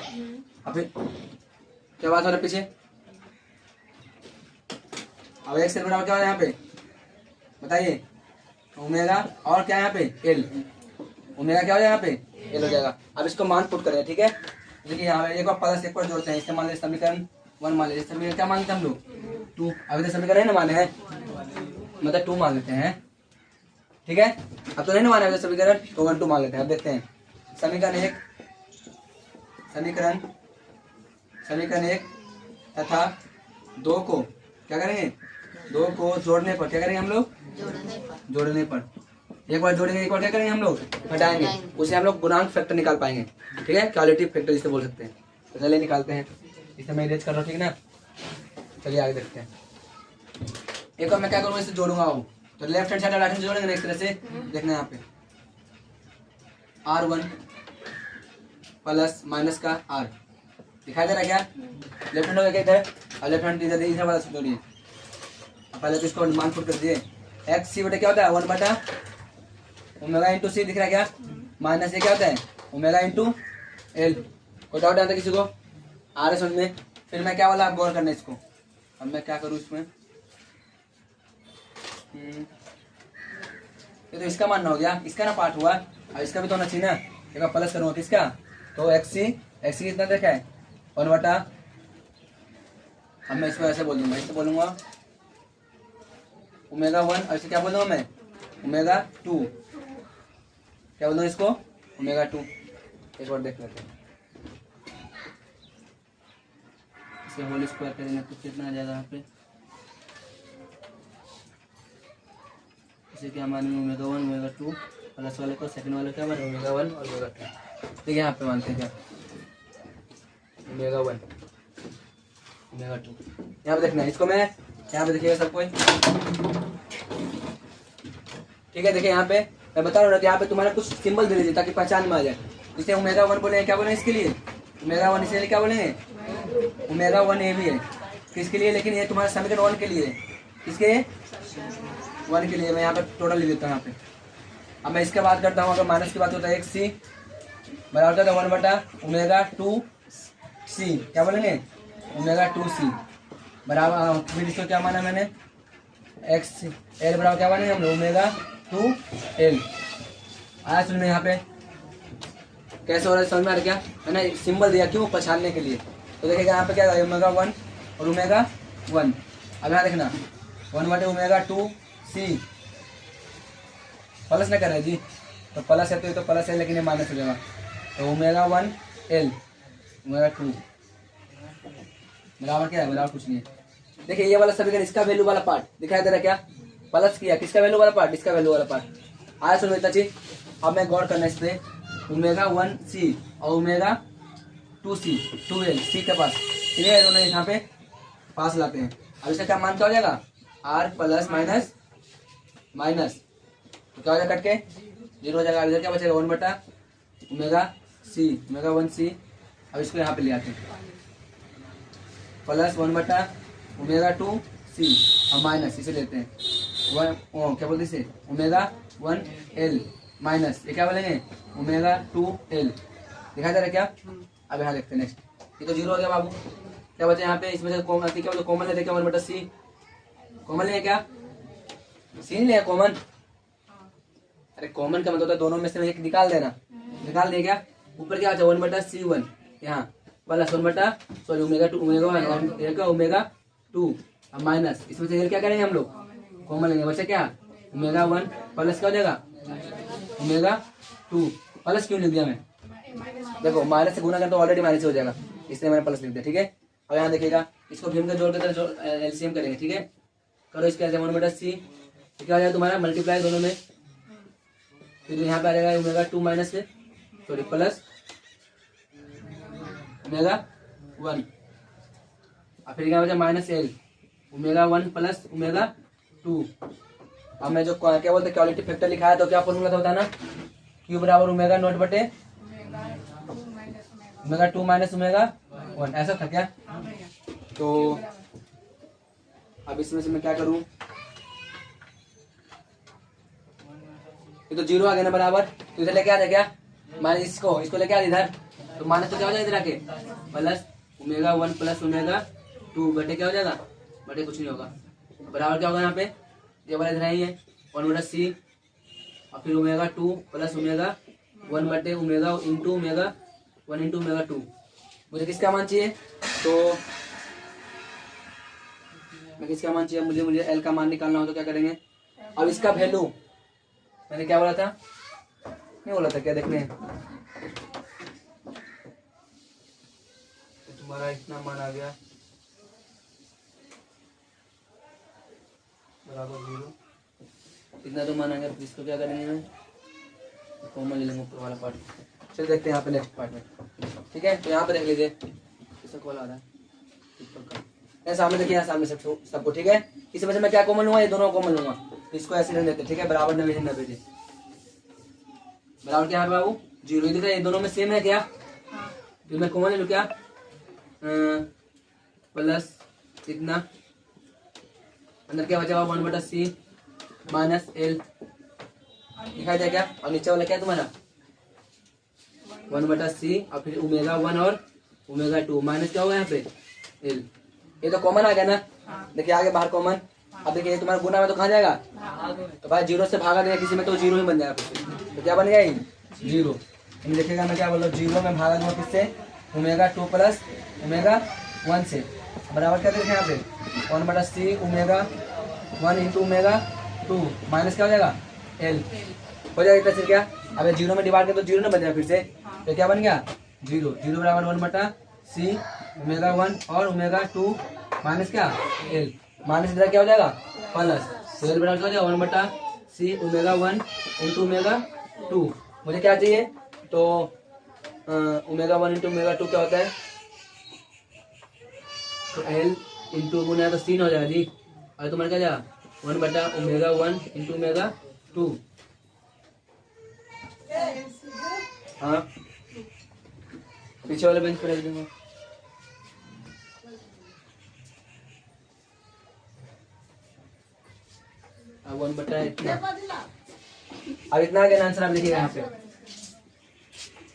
अभी क्या बात हो रहा है पीछे, अब एक्स एल बराबर क्या है यहाँ पे बताइए, ओमेगा और क्या यहाँ पे एल, ओमेगा क्या हो जाएगा यहाँ पे एल हो जाएगा। अब इसको मान पुट करें, ठीक है। देखिए यहाँ पे एक बार प्लस एक बार जोड़ते हैं, इससे मान लीजिए समीकरण 1 मान लीजिए, समीकरण क्या मानते हैं हम लोग 2, अभी तो समीकरण है ना माने हैं, मतलब 2 मान लेते हैं, ठीक है। अब तो नहीं ना माने अभी समीकरण, तो 1 2 मान लेते हैं। अब देखते हैं समीकरण 1 तथा 2 को क्या करेंगे, 2 को जोड़ने पर क्या करेंगे हम लोग, जोड़ने पर एक बार जोड़ेंगे, एक बार क्या करेंगे हम लोग घटाएंगे, उसे हम लोग गुणांक फैक्टर निकाल पाएंगे, ठीक है, क्वालिटी फैक्टर जिसे बोल सकते हैं। तो चलिए निकालते हैं, इसे मैं इरेज कर रहा हूँ, ठीक ना। चलिए आगे देखते हैं। एक बार मैं क्या करूँगा, इसे जोड़ूंगा वो, तो लेफ्ट हैंड साइड और राइट हैंड जोड़ेंगे ना इस तरह से। देखना यहाँ पे R1 प्लस माइनस का R दिखाई दे रहा है क्या, लेफ्ट हैंड हो गया इधर, और लेफ्ट हैंड इधर वाला जोड़िए। पहले तो इसको मान पुट कर दिए, एक्स सी बटे क्या होता है 1/ओमेगा इंटू सी, दिख रहा है क्या, माइनस ये क्या होता है ओमेगा इंटू एल। कोई डाउट आता है किसी को, आ रहा समझ में। फिर मैं क्या बोला, आप गौर करना इसको। अब मैं क्या करूँ इसमें, ये तो इसका मानना हो गया, इसका ना पार्ट हुआ, अब इसका भी तो होना चाहिए ना। एक बार प्लस करूँगा किसका, तो एक्स सी कितना देखा है 1/, अब मैं इसको ऐसे बोलूँगा, इससे बोलूँगा ओमेगा 1, और इसे क्या बोलूँगा मैं ओमेगा 2, क्या बोलूँ इसको ओमेगा 2। एक बार देख लेते हैं, इसे होल स्क्वायर करेंगे तो कितना आ जाएगा यहाँ पे, इसे क्या मानेंगे ओमेगा 1 ओमेगा 2 प्लस वाले को सेकंड वाले क्या माने ओमेगा 1 और ओमेगा 2। ठीक है, यहाँ पे मानते हैं क्या ओमेगा 1 ओमेगा 2। यहाँ पे देखना है इसको, मैं यहाँ पे देखिएगा सब कोई, ठीक है। देखिए यहाँ पे मैं बता रहा हूँ ना कि यहाँ पे तुम्हारा कुछ सिंबल दे दीजिए ताकि पहचान में आ जाए। इसे ओमेगा 1 बोलेंगे, क्या बोलेंगे इसके लिए ओमेगा 1, इसके लिए क्या बोलेंगे ओमेगा 1 ये भी है किसके लिए, लेकिन ये तुम्हारा समीकरण 1 के लिए है, किसके 1 के लिए। मैं यहाँ पे टोटल लिख देता हूँ यहाँ पे। अब मैं इसके बात करता हूँ, अगर माइनस की बात होता है एक्स सी बराबर होता है 1/ओमेगा 2c, क्या बोलेंगे ओमेगा 2c बराबर, फिर इसको क्या माना मैंने एक्स एल बराबर क्या मानेंगे हम लोग ओमेगा 2l। आया सुनने यहाँ पे कैसे हो रहा है, समझ में आ रहा क्या, मैंने सिंबल दिया क्यों पहचानने के लिए। तो देखिएगा यहाँ पे क्या है ओमेगा 1 और ओमेगा 1। अब यहाँ देखना 1/ओमेगा 2c प्लस ना करे जी, तो प्लस है तो ये तो प्लस है, लेकिन ये माइनस हो जाएगा, तो ओमेगा 1l ओमेगा 2 बराबर क्या है, बराबर कुछ नहीं है। देखिए ये वाला समीकरण, इसका वैल्यू वाला पार्ट दिखाई दे रहा है क्या, प्लस किया किसका वैल्यू वाला पार्ट, इसका वैल्यू वाला पार्ट। आया सुनो इतना चीज। अब मैं गौर करना इस पे, ओमेगा 1c और ओमेगा 2c 2l सी के पास, इन्हें दोनों यहाँ पे पास लाते हैं, अब इसका क्या मान क्या हो जाएगा, आर प्लस माइनस माइनस, तो क्या हो जाएगा कट के 0 हो जाएगा। इधर क्या बचेगा 1 बटा ओमेगा सी, ओमेगा 1 सी। अब इसको यहाँ पे ले आते हैं प्लस 1 बटा ओमेगा 2 सी, अब माइनस इसे लेते हैं क्या बोलते इसे ओमेगा 1 एल माइनस, ये क्या बोलेंगे ओमेगा 2 एल। दिखाई दे रहा है क्या। अब यहाँ देखते हैं नेक्स्ट, ये तो 0 हो गया बाबू। क्या बचे यहाँ पे, इसमें से कॉमन क्या बोलते कॉमन लेते क्या 1 बटा सी, कॉमन ले क्या सी नहीं लिया कॉमन। अरे कॉमन का मतलब होता है दोनों में से एक निकाल देना, निकाल दिया क्या। ऊपर क्या बचा 1 बटा सी 1 यहाँ प्लस 1 बटा सॉरी ओमेगा 2 ओमेगा 1 का ओमेगा 2, अब माइनस इसमें से क्या करेंगे हम लोग कॉमन लेंगे, बचा क्या ओमेगा 1 प्लस क्या हो जाएगा ओमेगा 2। प्लस क्यों लिख दिया मैं, देखो माइनस से गुना करते तो ऑलरेडी माइनस हो जाएगा, इसलिए मैंने प्लस लिख दिया। ठीक है, अब यहाँ देखिएगा इसको भी हम जोड़ के एलसीएम करेंगे। ठीक है, करो इसके 1 बटा सी, क्या हो जाएगा तुम्हारा मल्टीप्लाई दोनों में, फिर यहाँ पे आ जाएगा ओमेगा 2 माइनस से सॉरी प्लस ओमेगा 1, और फिर क्या बचा minus L omega 1 plus omega 2। अब मैं जो क्या बोलते क्वालिटी फैक्टर लिखा है तो क्या फॉर्मूला था बताना, क्यू बराबर ओमेगा नॉट बटे ओमेगा 2 माइनस ओमेगा 1, ऐसा था क्या। तो अब इसमें से मैं क्या करूं, ये तो 0 आ गया ना बराबर, तो इधर लेके आ जाए क्या माइनस इसको लेके आ इधर, तो माइनस तो क्या हो जाएगा इधर आके प्लस ओमेगा 1 प्लस ओमेगा 2 बटे क्या हो जाएगा बटे कुछ नहीं होगा, बराबर क्या होगा यहाँ पे ये वाला इधर ही है 1 बटा सी, और फिर ओमेगा 2 प्लस ओमेगा 1 बटे omega into omega 1 into omega 2। मुझे किसका मान चाहिए, तो मैं किसका मान चाहिए, मुझे एल का मान निकालना हो तो क्या करेंगे। अब इसका वैल्यू मैंने क्या बोला था, नहीं बोला था क्या, देखने तो तुम्हारा इतना मान आ गया बराबर 0, इतना तो मान आ गया। इसको क्या करेंगे मैं कॉमन ले लेंगे ऊपर वाला पार्ट। चलिए देखते हैं यहाँ पे नेक्स्ट पार्ट में। ठीक है, तो यहाँ पे देख लीजिए इसका कॉल आ रहा है सामने, देखिए यहाँ सामने सबको। ठीक है, इस वजह से मैं क्या कॉमन लूंगा, ये दोनों कॉमन लूंगा, इसको ऐसे रहने देते। ठीक है, बराबर 90 बराबर क्या है बाबू 0, ये दोनों में सेम है क्या, तो मैं कॉमन ले लूँ क्या प्लस इतना, अंदर क्या बचा 1 बटा सी माइनस एल, दिखाई दे क्या, और नीचे वाला क्या तुम्हारा 1 बटा सी और फिर ओमेगा 1 और ओमेगा 2 माइनस क्या होगा यहाँ पे एल। ये तो कॉमन आ गया ना, देखिए आगे बाहर कॉमन। अब देखिए तुम्हारा गुना में तो कहाँ जाएगा, तो भाई 0 से भागा देगा किसी में तो 0 ही बन जाएगा, तो क्या बन गया 0। देखिएगा मैं क्या बोल रहा हूँ 0 में भागा दूंगा किससे ओमेगा 2 प्लस ओमेगा 1 से, बराबर क्या देखें यहाँ पे 1 बटा सी ओमेगा 1 इंटू ओमेगा 2 माइनस क्या हो जाएगा एल हो जाएगा फिर क्या। अब 0 में डिवाइड कर तो 0 ना बन जाएगा फिर से, तो क्या बन गया 0 बराबर 1 बटा सी ओमेगा 1 और ओमेगा 2 माइनस क्या एल, माइनस इधर क्या हो जाएगा प्लस, तो एल बराबर क्या हो जाएगा 1 बटा सी ओमेगा 1 इंटू ओमेगा 2। मुझे क्या चाहिए, तो ओमेगा 1 इंटू ओमेगा 2 क्या होता है, तो एल इंटू गुना तो सीन हो जाएगा जी, और तुम्हारा क्या जाएगा 1 बटा ओमेगा 1 इंटू ओमेगा 2। हाँ पीछे वाले बेंच पर रख दूंगा। अब 1 बटा इतना, अब इतना आ गया आंसर, आप लिखिएगा यहाँ पे।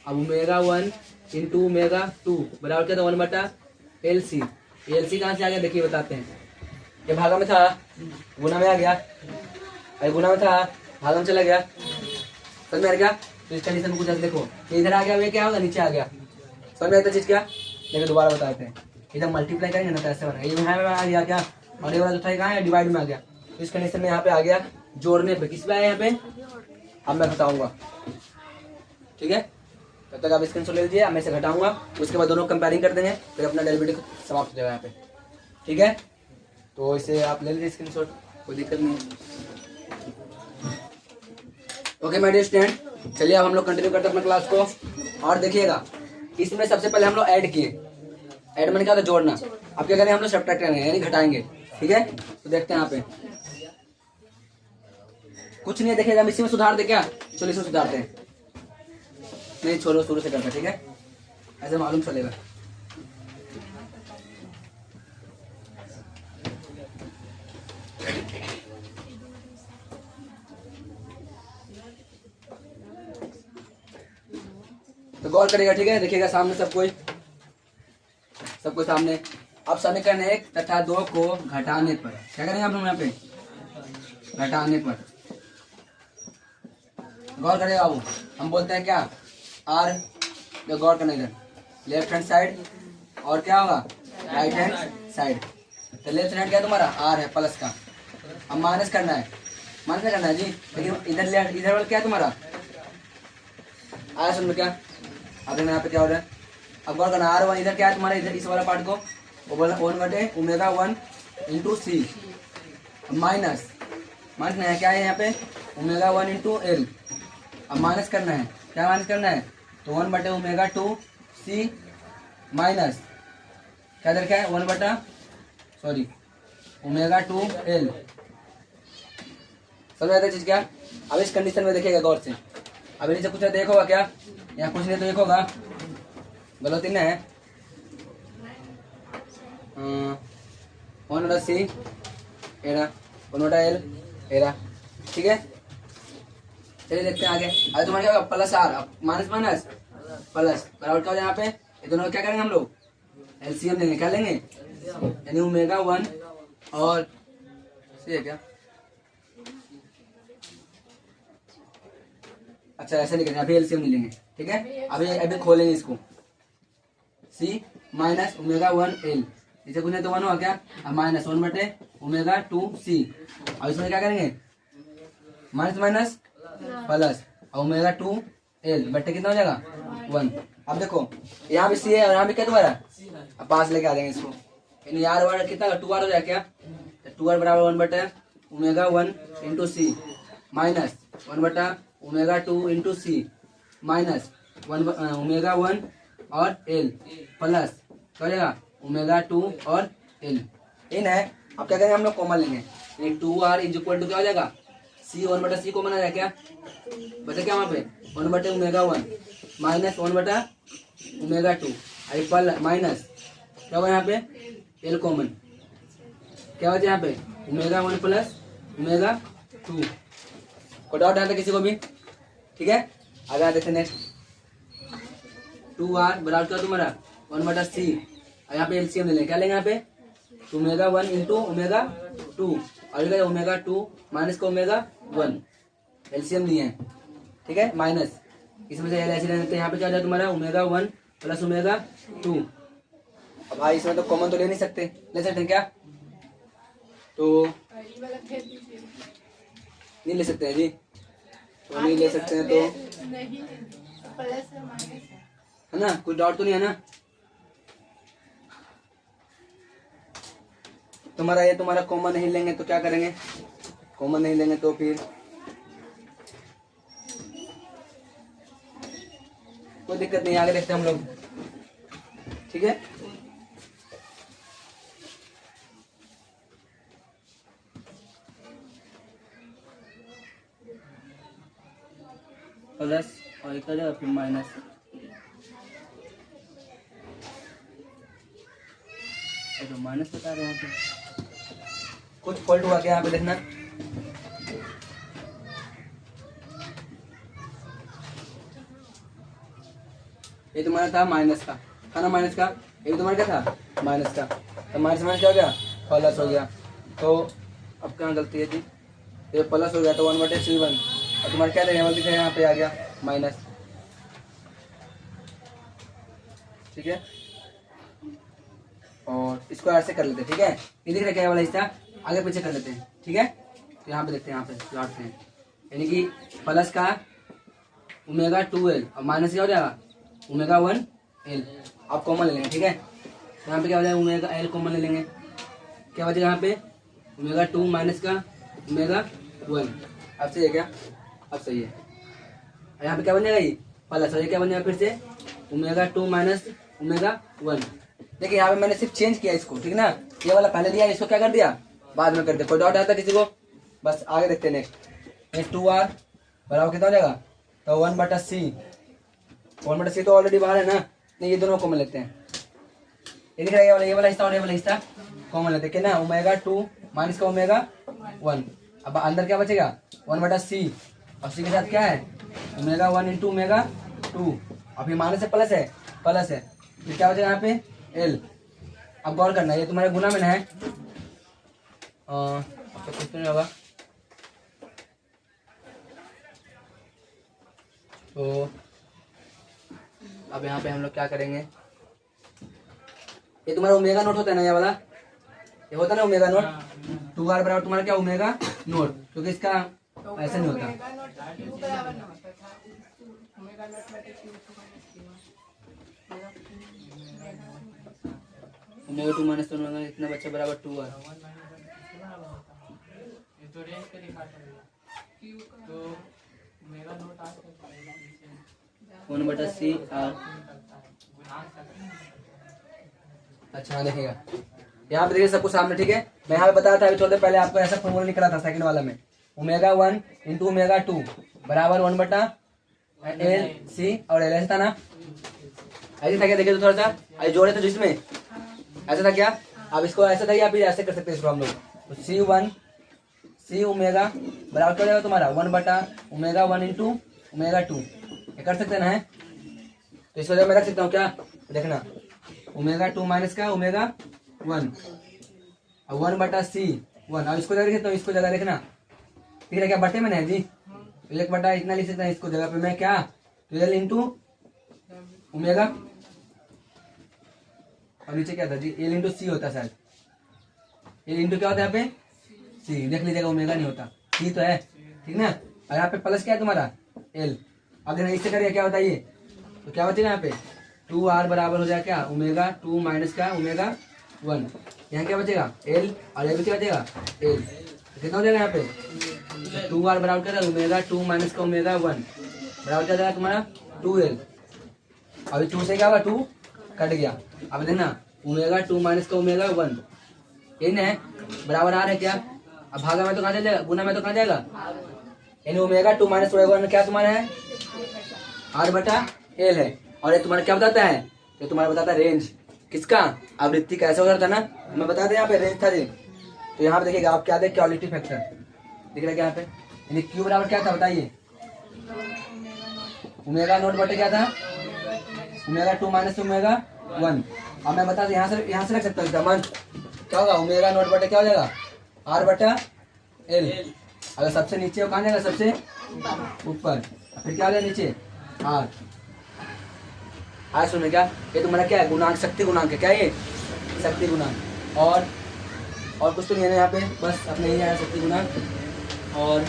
अब ओमेगा 1 इंटू ओमेगा 2 बराबर क्या था 1 बटा एल सी। एल सी कहाँ से आ गया देखिए बताते हैं, ये भागा में था गुना में आ गया, अरे गुना में था भागा में चला गया, समझ में आ गया। तो इस कंडीशन में कुछ ऐसे देखो, ये इधर आ गया, ये क्या होगा नीचे आ गया, समझ में आता चीज क्या, लेकिन दोबारा बताते हैं। इधर मल्टीप्लाई करेंगे ना तो ऐसे बनेगा, ये यहाँ में आ गया क्या, और ये वाला जो था कहाँ है डिवाइड में आ गया, तो इस कंडीशन में यहाँ पे आ गया जोड़ने पे, किस पे आया यहाँ पे अब मैं बताऊंगा। ठीक है, तब तक आप स्क्रीनशॉट ले लीजिए, मैं इसे घटाऊंगा, उसके बाद दोनों कंपेयरिंग कर देंगे, फिर अपना डेरिवेटिव समाप्त हो जाएगा यहाँ पे। ठीक है, तो इसे आप ले लीजिए स्क्रीनशॉट, कोई दिक्कत नहीं है। ओके माय डियर स्टूडेंट, चलिए अब हम लोग कंटिन्यू करते हैं अपने क्लास को। और देखिएगा इसमें सबसे पहले हम लोग ऐड किए, ऐड मैंने क्या था जोड़ना, अब क्या करें हम लोग सब्ट्रैक्ट करेंगे यानी घटाएंगे। ठीक है, तो देखते हैं यहाँ पे कुछ नहीं है, देखिएगा हम इसी में सुधार दे क्या, चलो इसमें सुधारते हैं, नहीं छोड़ो शुरू से करते, ठीक है, ऐसे मालूम चलेगा। तो गौर करेगा, ठीक है, देखिएगा सामने सबको सामने। अब समीकरण 1 तथा 2 को घटाने पर क्या करेंगे आप लोग यहाँ पे, घटाने पर गौर करेगा बाबू, हम बोलते हैं क्या आर, जो गौर करना इधर लेफ्ट हैंड साइड और क्या होगा राइट हैंड साइड। तो लेफ्ट हैंड क्या तुम्हारा आर है प्लस का, अब माइनस करना है, माइनस नहीं करना है जी, लेकिन इधर वाला क्या है तुम्हारा आर, सुन क्या अब यहाँ पे क्या हो रहा है, अब गौर करना आर वन इधर क्या है तुम्हारा, इधर इस वाला पार्ट को वो बोला 1/ω1 इंटू सी माइनस नहीं है क्या है यहाँ पे ω1 इंटू एल। अब माइनस करना है, क्या माइनस करना है, तो 1/ω2 सी माइनस क्या इधर क्या है ω2 एल। समझ आता चीज क्या। अब इस कंडीशन में देखिएगा गौर से, अब नीचे कुछ देखोगा क्या, यहाँ कुछ नहीं तो एक होगा, गलती नहीं है, 1/c एरा 1/l एरा, ठीक है। चलिए देखते हैं आगे। अरे तुम्हारा क्या होगा plus R, minus minus plus बराबर क्या हो जाए यहाँ पे, ये दोनों क्या करेंगे हम लोग एलसीएम लेंगे, क्या लेंगे यानी ω1 और सी है क्या, अच्छा ऐसे नहीं करेंगे, अभी एलसीएम नहीं लेंगे, ठीक है। अभी खोलेंगे इसको, सी माइनस ω1 एल, इसे कुछ नहीं तो 1 हुआ क्या, अब माइनस 1/ω2 सी, और इसमें क्या करेंगे माइनस माइनस प्लस ω2 एल बट्टे कितना हो जाएगा 1। अब देखो यहाँ भी सी है और यहाँ भी क्या तुम्हारा, अब पास लेके आ जाएंगे इसको, यानी यार वर्ड कितना 2r हो जाएगा क्या, 2r बराबर 1/ω1 इंटू सी माइनस 1/ω2 इंटू सी माइनस ω1 और एल प्लस क्या हो जाएगा ω2 और एल, इन है। अब क्या करेंगे हम लोग कॉमन लेंगे, यानी 2r इज इक्वल टू क्या हो जाएगा सी 1/c कॉमन आ जाएगा क्या, बचा क्या वहाँ पे 1/ω1 माइनस 1/ω2 आई माइनस क्या हुआ यहाँ पे एल कॉमन, क्या बचा यहाँ पे ω1 प्लस ω2। कोई डाउट आता किसी को भी, ठीक है। आगे देखते नेक्स्ट, 2r बराबर क्या तुम्हारा 1/c, यहाँ पे एलसीएम ले लेंगे, क्या लेंगे यहाँ पे ω1 इंटू ω2 और इधर ω2 माइनस का ω1 एलसीएम लिए हैं, ठीक है, माइनस इसमें से एल ऐसे लेते हैं, यहाँ पे क्या जाए तुम्हारा ω1 प्लस ω2। अब भाई इसमें तो कॉमन तो ले नहीं सकते, ले सकते हैं क्या, तो नहीं ले सकते हैं जी, तो नहीं ले सकते हैं, तो है ना, कोई डाउट तो नहीं है ना। तुम्हारा कॉमन नहीं लेंगे तो क्या करेंगे, कॉमन नहीं लेंगे तो फिर कोई दिक्कत नहीं, आगे देखते हैं हम लोग, ठीक है। प्लस और एक फिर माइनस, तो माइनस बता रहे हैं, कुछ फॉल्ट हुआ क्या यहाँ पे देखना, ये तुम्हारा था माइनस का, था ना माइनस का, ये भी तुम्हारा क्या था माइनस का, तो माइनस माइनस क्या हो गया प्लस हो गया, तो अब क्या गलती है जी, ये प्लस हो गया तो 1/c1 और तुम्हारा क्या रहेगा दिख यहाँ पे आ गया माइनस, ठीक है। और इसको ऐसे कर लेते हैं, ठीक है, ये दिख रहा है क्या वाला हिस्सा आगे पीछे कर लेते हैं, ठीक है। तो यहाँ पे देखते हैं, यहाँ पे लाटते हैं, यानी कि प्लस का ω2l और माइनस क्या हो जाएगा ω1l, आप कॉमन ले लेंगे, ठीक है। तो यहाँ पे क्या हो जाएगा ω1 कॉमन ले लेंगे, क्या बचेगा यहाँ पे ω2 माइनस का ω1, अब सही है क्या, अब सही है। यहाँ पे क्या बन जाएगा ये प्लस, और ये क्या बन जाएगा फिर से ω2 माइनस ω1। देखिए यहाँ पे मैंने सिर्फ चेंज किया इसको, ठीक ना, ये वाला पहले दिया, इसको क्या कर दिया बाद में करते। कोई डाउट आता किसी को? बस आगे देखते हैं। नेक्स्ट 2r बराबर कितना हो जाएगा? तो 1/c, 1/c तो ऑलरेडी बाहर है ना, नहीं ये दोनों कॉमन लेते हैं। ये दिख रहा है, ये वाला हिस्सा और ये वाला हिस्सा कॉमन लेते हैं कि ना। ω2 माइनस का ω1, अब अंदर क्या बचेगा? 1/c, और c के साथ क्या है? ω1 इंटू ω2, अभी माइनस है प्लस है, प्लस है, फिर क्या बचेगा यहाँ पे? l। अब गौर करना, ये तुम्हारे गुना में है, तो कुछ तो नहीं होगा। तो अब यहाँ पे हम लोग क्या करेंगे, ये तुम्हारा ओमेगा नोट होता है ना, ये वाला ये होता है ना ओमेगा नोट। 2r बराबर तुम्हारा क्या? ओमेगा नोट, क्योंकि इसका ऐसा नहीं होता। ओमेगा 2 माइनस इतना बच्चा बराबर 2r। वन बटा सी आर। अच्छा देखिएगा, यहाँ पे देखिए सब कुछ सामने, ठीक है। मैं यहाँ पे बताया था अभी थोड़ी देर पहले आपको, ऐसा फॉर्मूला निकला था सेकंड वाला में, ω1 इंटू ω2 बराबर 1/l/c, और l ऐसा था ना, ऐसे था क्या? देखिए तो थोड़ा सा अभी जोड़े थे जिसमें ऐसा था क्या? अब इसको ऐसा था या फिर ऐसे कर सकते हैं इसको हम लोग। तो c ओमेगा बराबर क्या हो जाएगा तुम्हारा? 1/ω1 इंटू ω2, ये कर सकते हैं ना है। तो इस वजह मैं रख सकता हूँ क्या? देखना, ω2 माइनस का ω1 और 1/c1। अब इसको जगह लिखता हूँ, इसको जगह लिखना, ठीक है क्या? बटे में नहीं जी, 1 इतना लिख सकता है इसको जगह पे मैं क्या? 12 इंटू ओमेगा, और नीचे क्या था जी? l इंटू सी होता है शायद, l इंटू क्या होता है यहाँ पे? c, देख लीजिएगा ओमेगा नहीं होता, c तो है, ठीक ना। और यहाँ पे प्लस क्या है तुम्हारा? l। अगर इससे करिए क्या होता है ये, तो क्या बचेगा यहाँ पे? 2r बराबर हो जाएगा क्या? ω2 माइनस का ω1, यहाँ क्या बचेगा? l, और ये भी क्या बचेगा? l। तो कितना हो जाएगा यहाँ पे? 2r बराबर क्या? ω2 माइनस का ω1 बराबर क्या जाएगा तुम्हारा? 2l। अभी 2 से क्या होगा? 2 कट गया। अब देखना, ω2 माइनस का ω1 इन है बराबर r है क्या? अब भागा में तो कहाँ जाएगा? गुना में तो कहाँ जाएगा? यानी ω2 माइनस ω1 क्या तुम्हारा है? r/l है। और ये तुम्हारा क्या बताता है? ये तुम्हारा बताता है रेंज किसका? आवृत्ति का। ऐसा हो जाता है ना, मैं बता दें यहाँ पे रेंज था जी। तो यहाँ पे देखिएगा आप क्या दे, क्वालिटी फैक्टर दिख रहा है क्या यहाँ पे? यानी क्यू बराबर क्या था बताइए? ω0 बटे क्या था? ω2 माइनस ω1। अब मैं बता दें यहाँ से रख सकता हूँ इसका मान क्या होगा? ω0 बटे क्या हो जाएगा? r/l। अगर सबसे नीचे हो कहाँ जाएगा? सबसे ऊपर, फिर क्या हो जाएगा नीचे? r। आज सुने क्या? ये तुम्हारा क्या है? गुणांक, शक्ति गुणांक है क्या? ये शक्ति गुणांक। और कुछ तो नहीं है ना यहाँ पे, बस अपने ही आया शक्ति गुणांक। और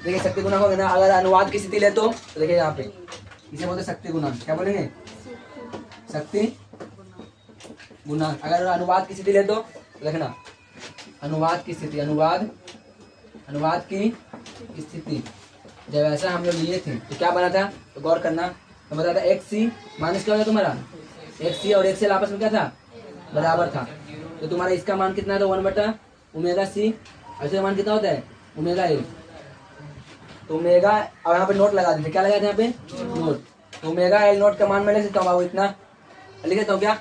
देखिए शक्ति गुणांक हो गया ना। अगर अनुवाद की स्थिति ले तो देखिए यहाँ पे इसे बोलते शक्ति गुणांक। क्या बोलेंगे? शक्ति गुणांक। अगर अनुवाद की स्थिति ले तो देखना, अनुवाद की स्थिति, अनुवाद की स्थिति जब ऐसा हम लोग लिए थे तो क्या बना था? तो गौर करना, तो बता था xc माइनस क्या होता तुम्हारा? xc और xl आपस में क्या था? बराबर था। तो तुम्हारा इसका मान कितना था? 1/ω(c), ऐसे मान कितना होता है? ω(l). तो ओमेगा, अब यहाँ पे नोट लगा देते, क्या लगा था यहाँ पे? नोट। तो ω(l) नोट का मान मैं लिख सकता हूँ, इतना लिख देता हूँ क्या?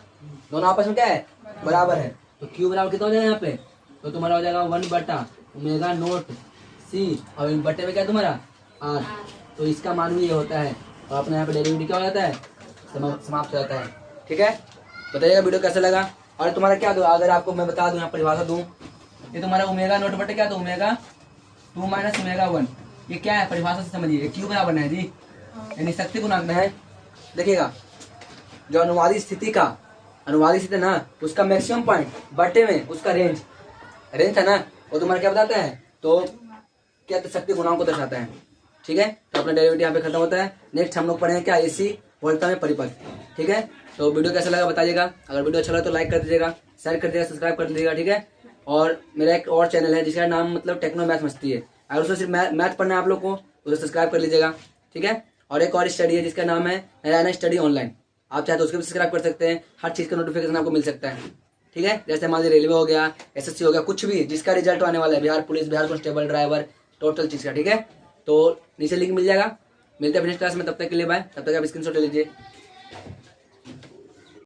दोनों आपस में क्या है? बराबर है। तो क्यू बराबर कितना हो जाएगा यहाँ पे? तो तुम्हारा हो जाएगा 1/ω(c), और बट्टे में क्या है तुम्हारा? r। तो इसका मान भी ये होता है, और अपने यहाँ पे डेरिवेटिव क्या हो जाता है? समाप्त हो जाता है। ठीक है, बताइएगा वीडियो कैसा लगा। और तुम्हारा क्या दो, अगर आपको मैं बता दूं, यहाँ परिभाषा दूं, ये तुम्हारा ω0 बटे क्या? तो ω2 माइनस ω1, ये क्या है? परिभाषा से समझिए, क्यू बराबर है जी, यानी शक्ति गुणांक में है। देखिएगा जो अनुवादी स्थिति ना, उसका मैक्सिमम पॉइंट बटे में उसका रेंज था ना, वो तुम्हारा क्या बताता है? तो क्या? तो शक्ति गुणांक को दर्शाता है। ठीक है, तो अपना डेरिवेटिव यहाँ पे खत्म होता है। नेक्स्ट हम लोग पढ़ेंगे क्या? एसी वोल्टा में परिपथ। ठीक है, तो वीडियो कैसा लगा बताइएगा। अगर वीडियो अच्छा लगा तो लाइक कर दीजिएगा, शेयर कर दीजिएगा, सब्सक्राइब कर दीजिएगा। ठीक है, और मेरा एक और चैनल है जिसका नाम मतलब टेक्नो मैथ मस्ती है। अगर उसमें सिर्फ मैथ पढ़ना है आप लोग को, उसे सब्सक्राइब कर लीजिएगा। ठीक है, और एक और स्टडी है जिसका नाम है नारायण स्टडी ऑनलाइन, आप चाहे तो उसको भी सब्सक्राइब कर सकते हैं। हर चीज़ का नोटिफिकेशन आपको मिल सकता है। ठीक है। जैसे हमारे रेलवे हो गया, एसएससी हो गया, कुछ भी जिसका रिजल्ट आने वाला है, Bihar police, Bihar constable, driver, total चीज़ का, ठीक है। तो नीचे लिंक मिल जाएगा। मिलते हैं नेक्स्ट क्लास में, तब तक के लिए बाय। तब तक आप स्क्रीनशॉट ले लीजिए।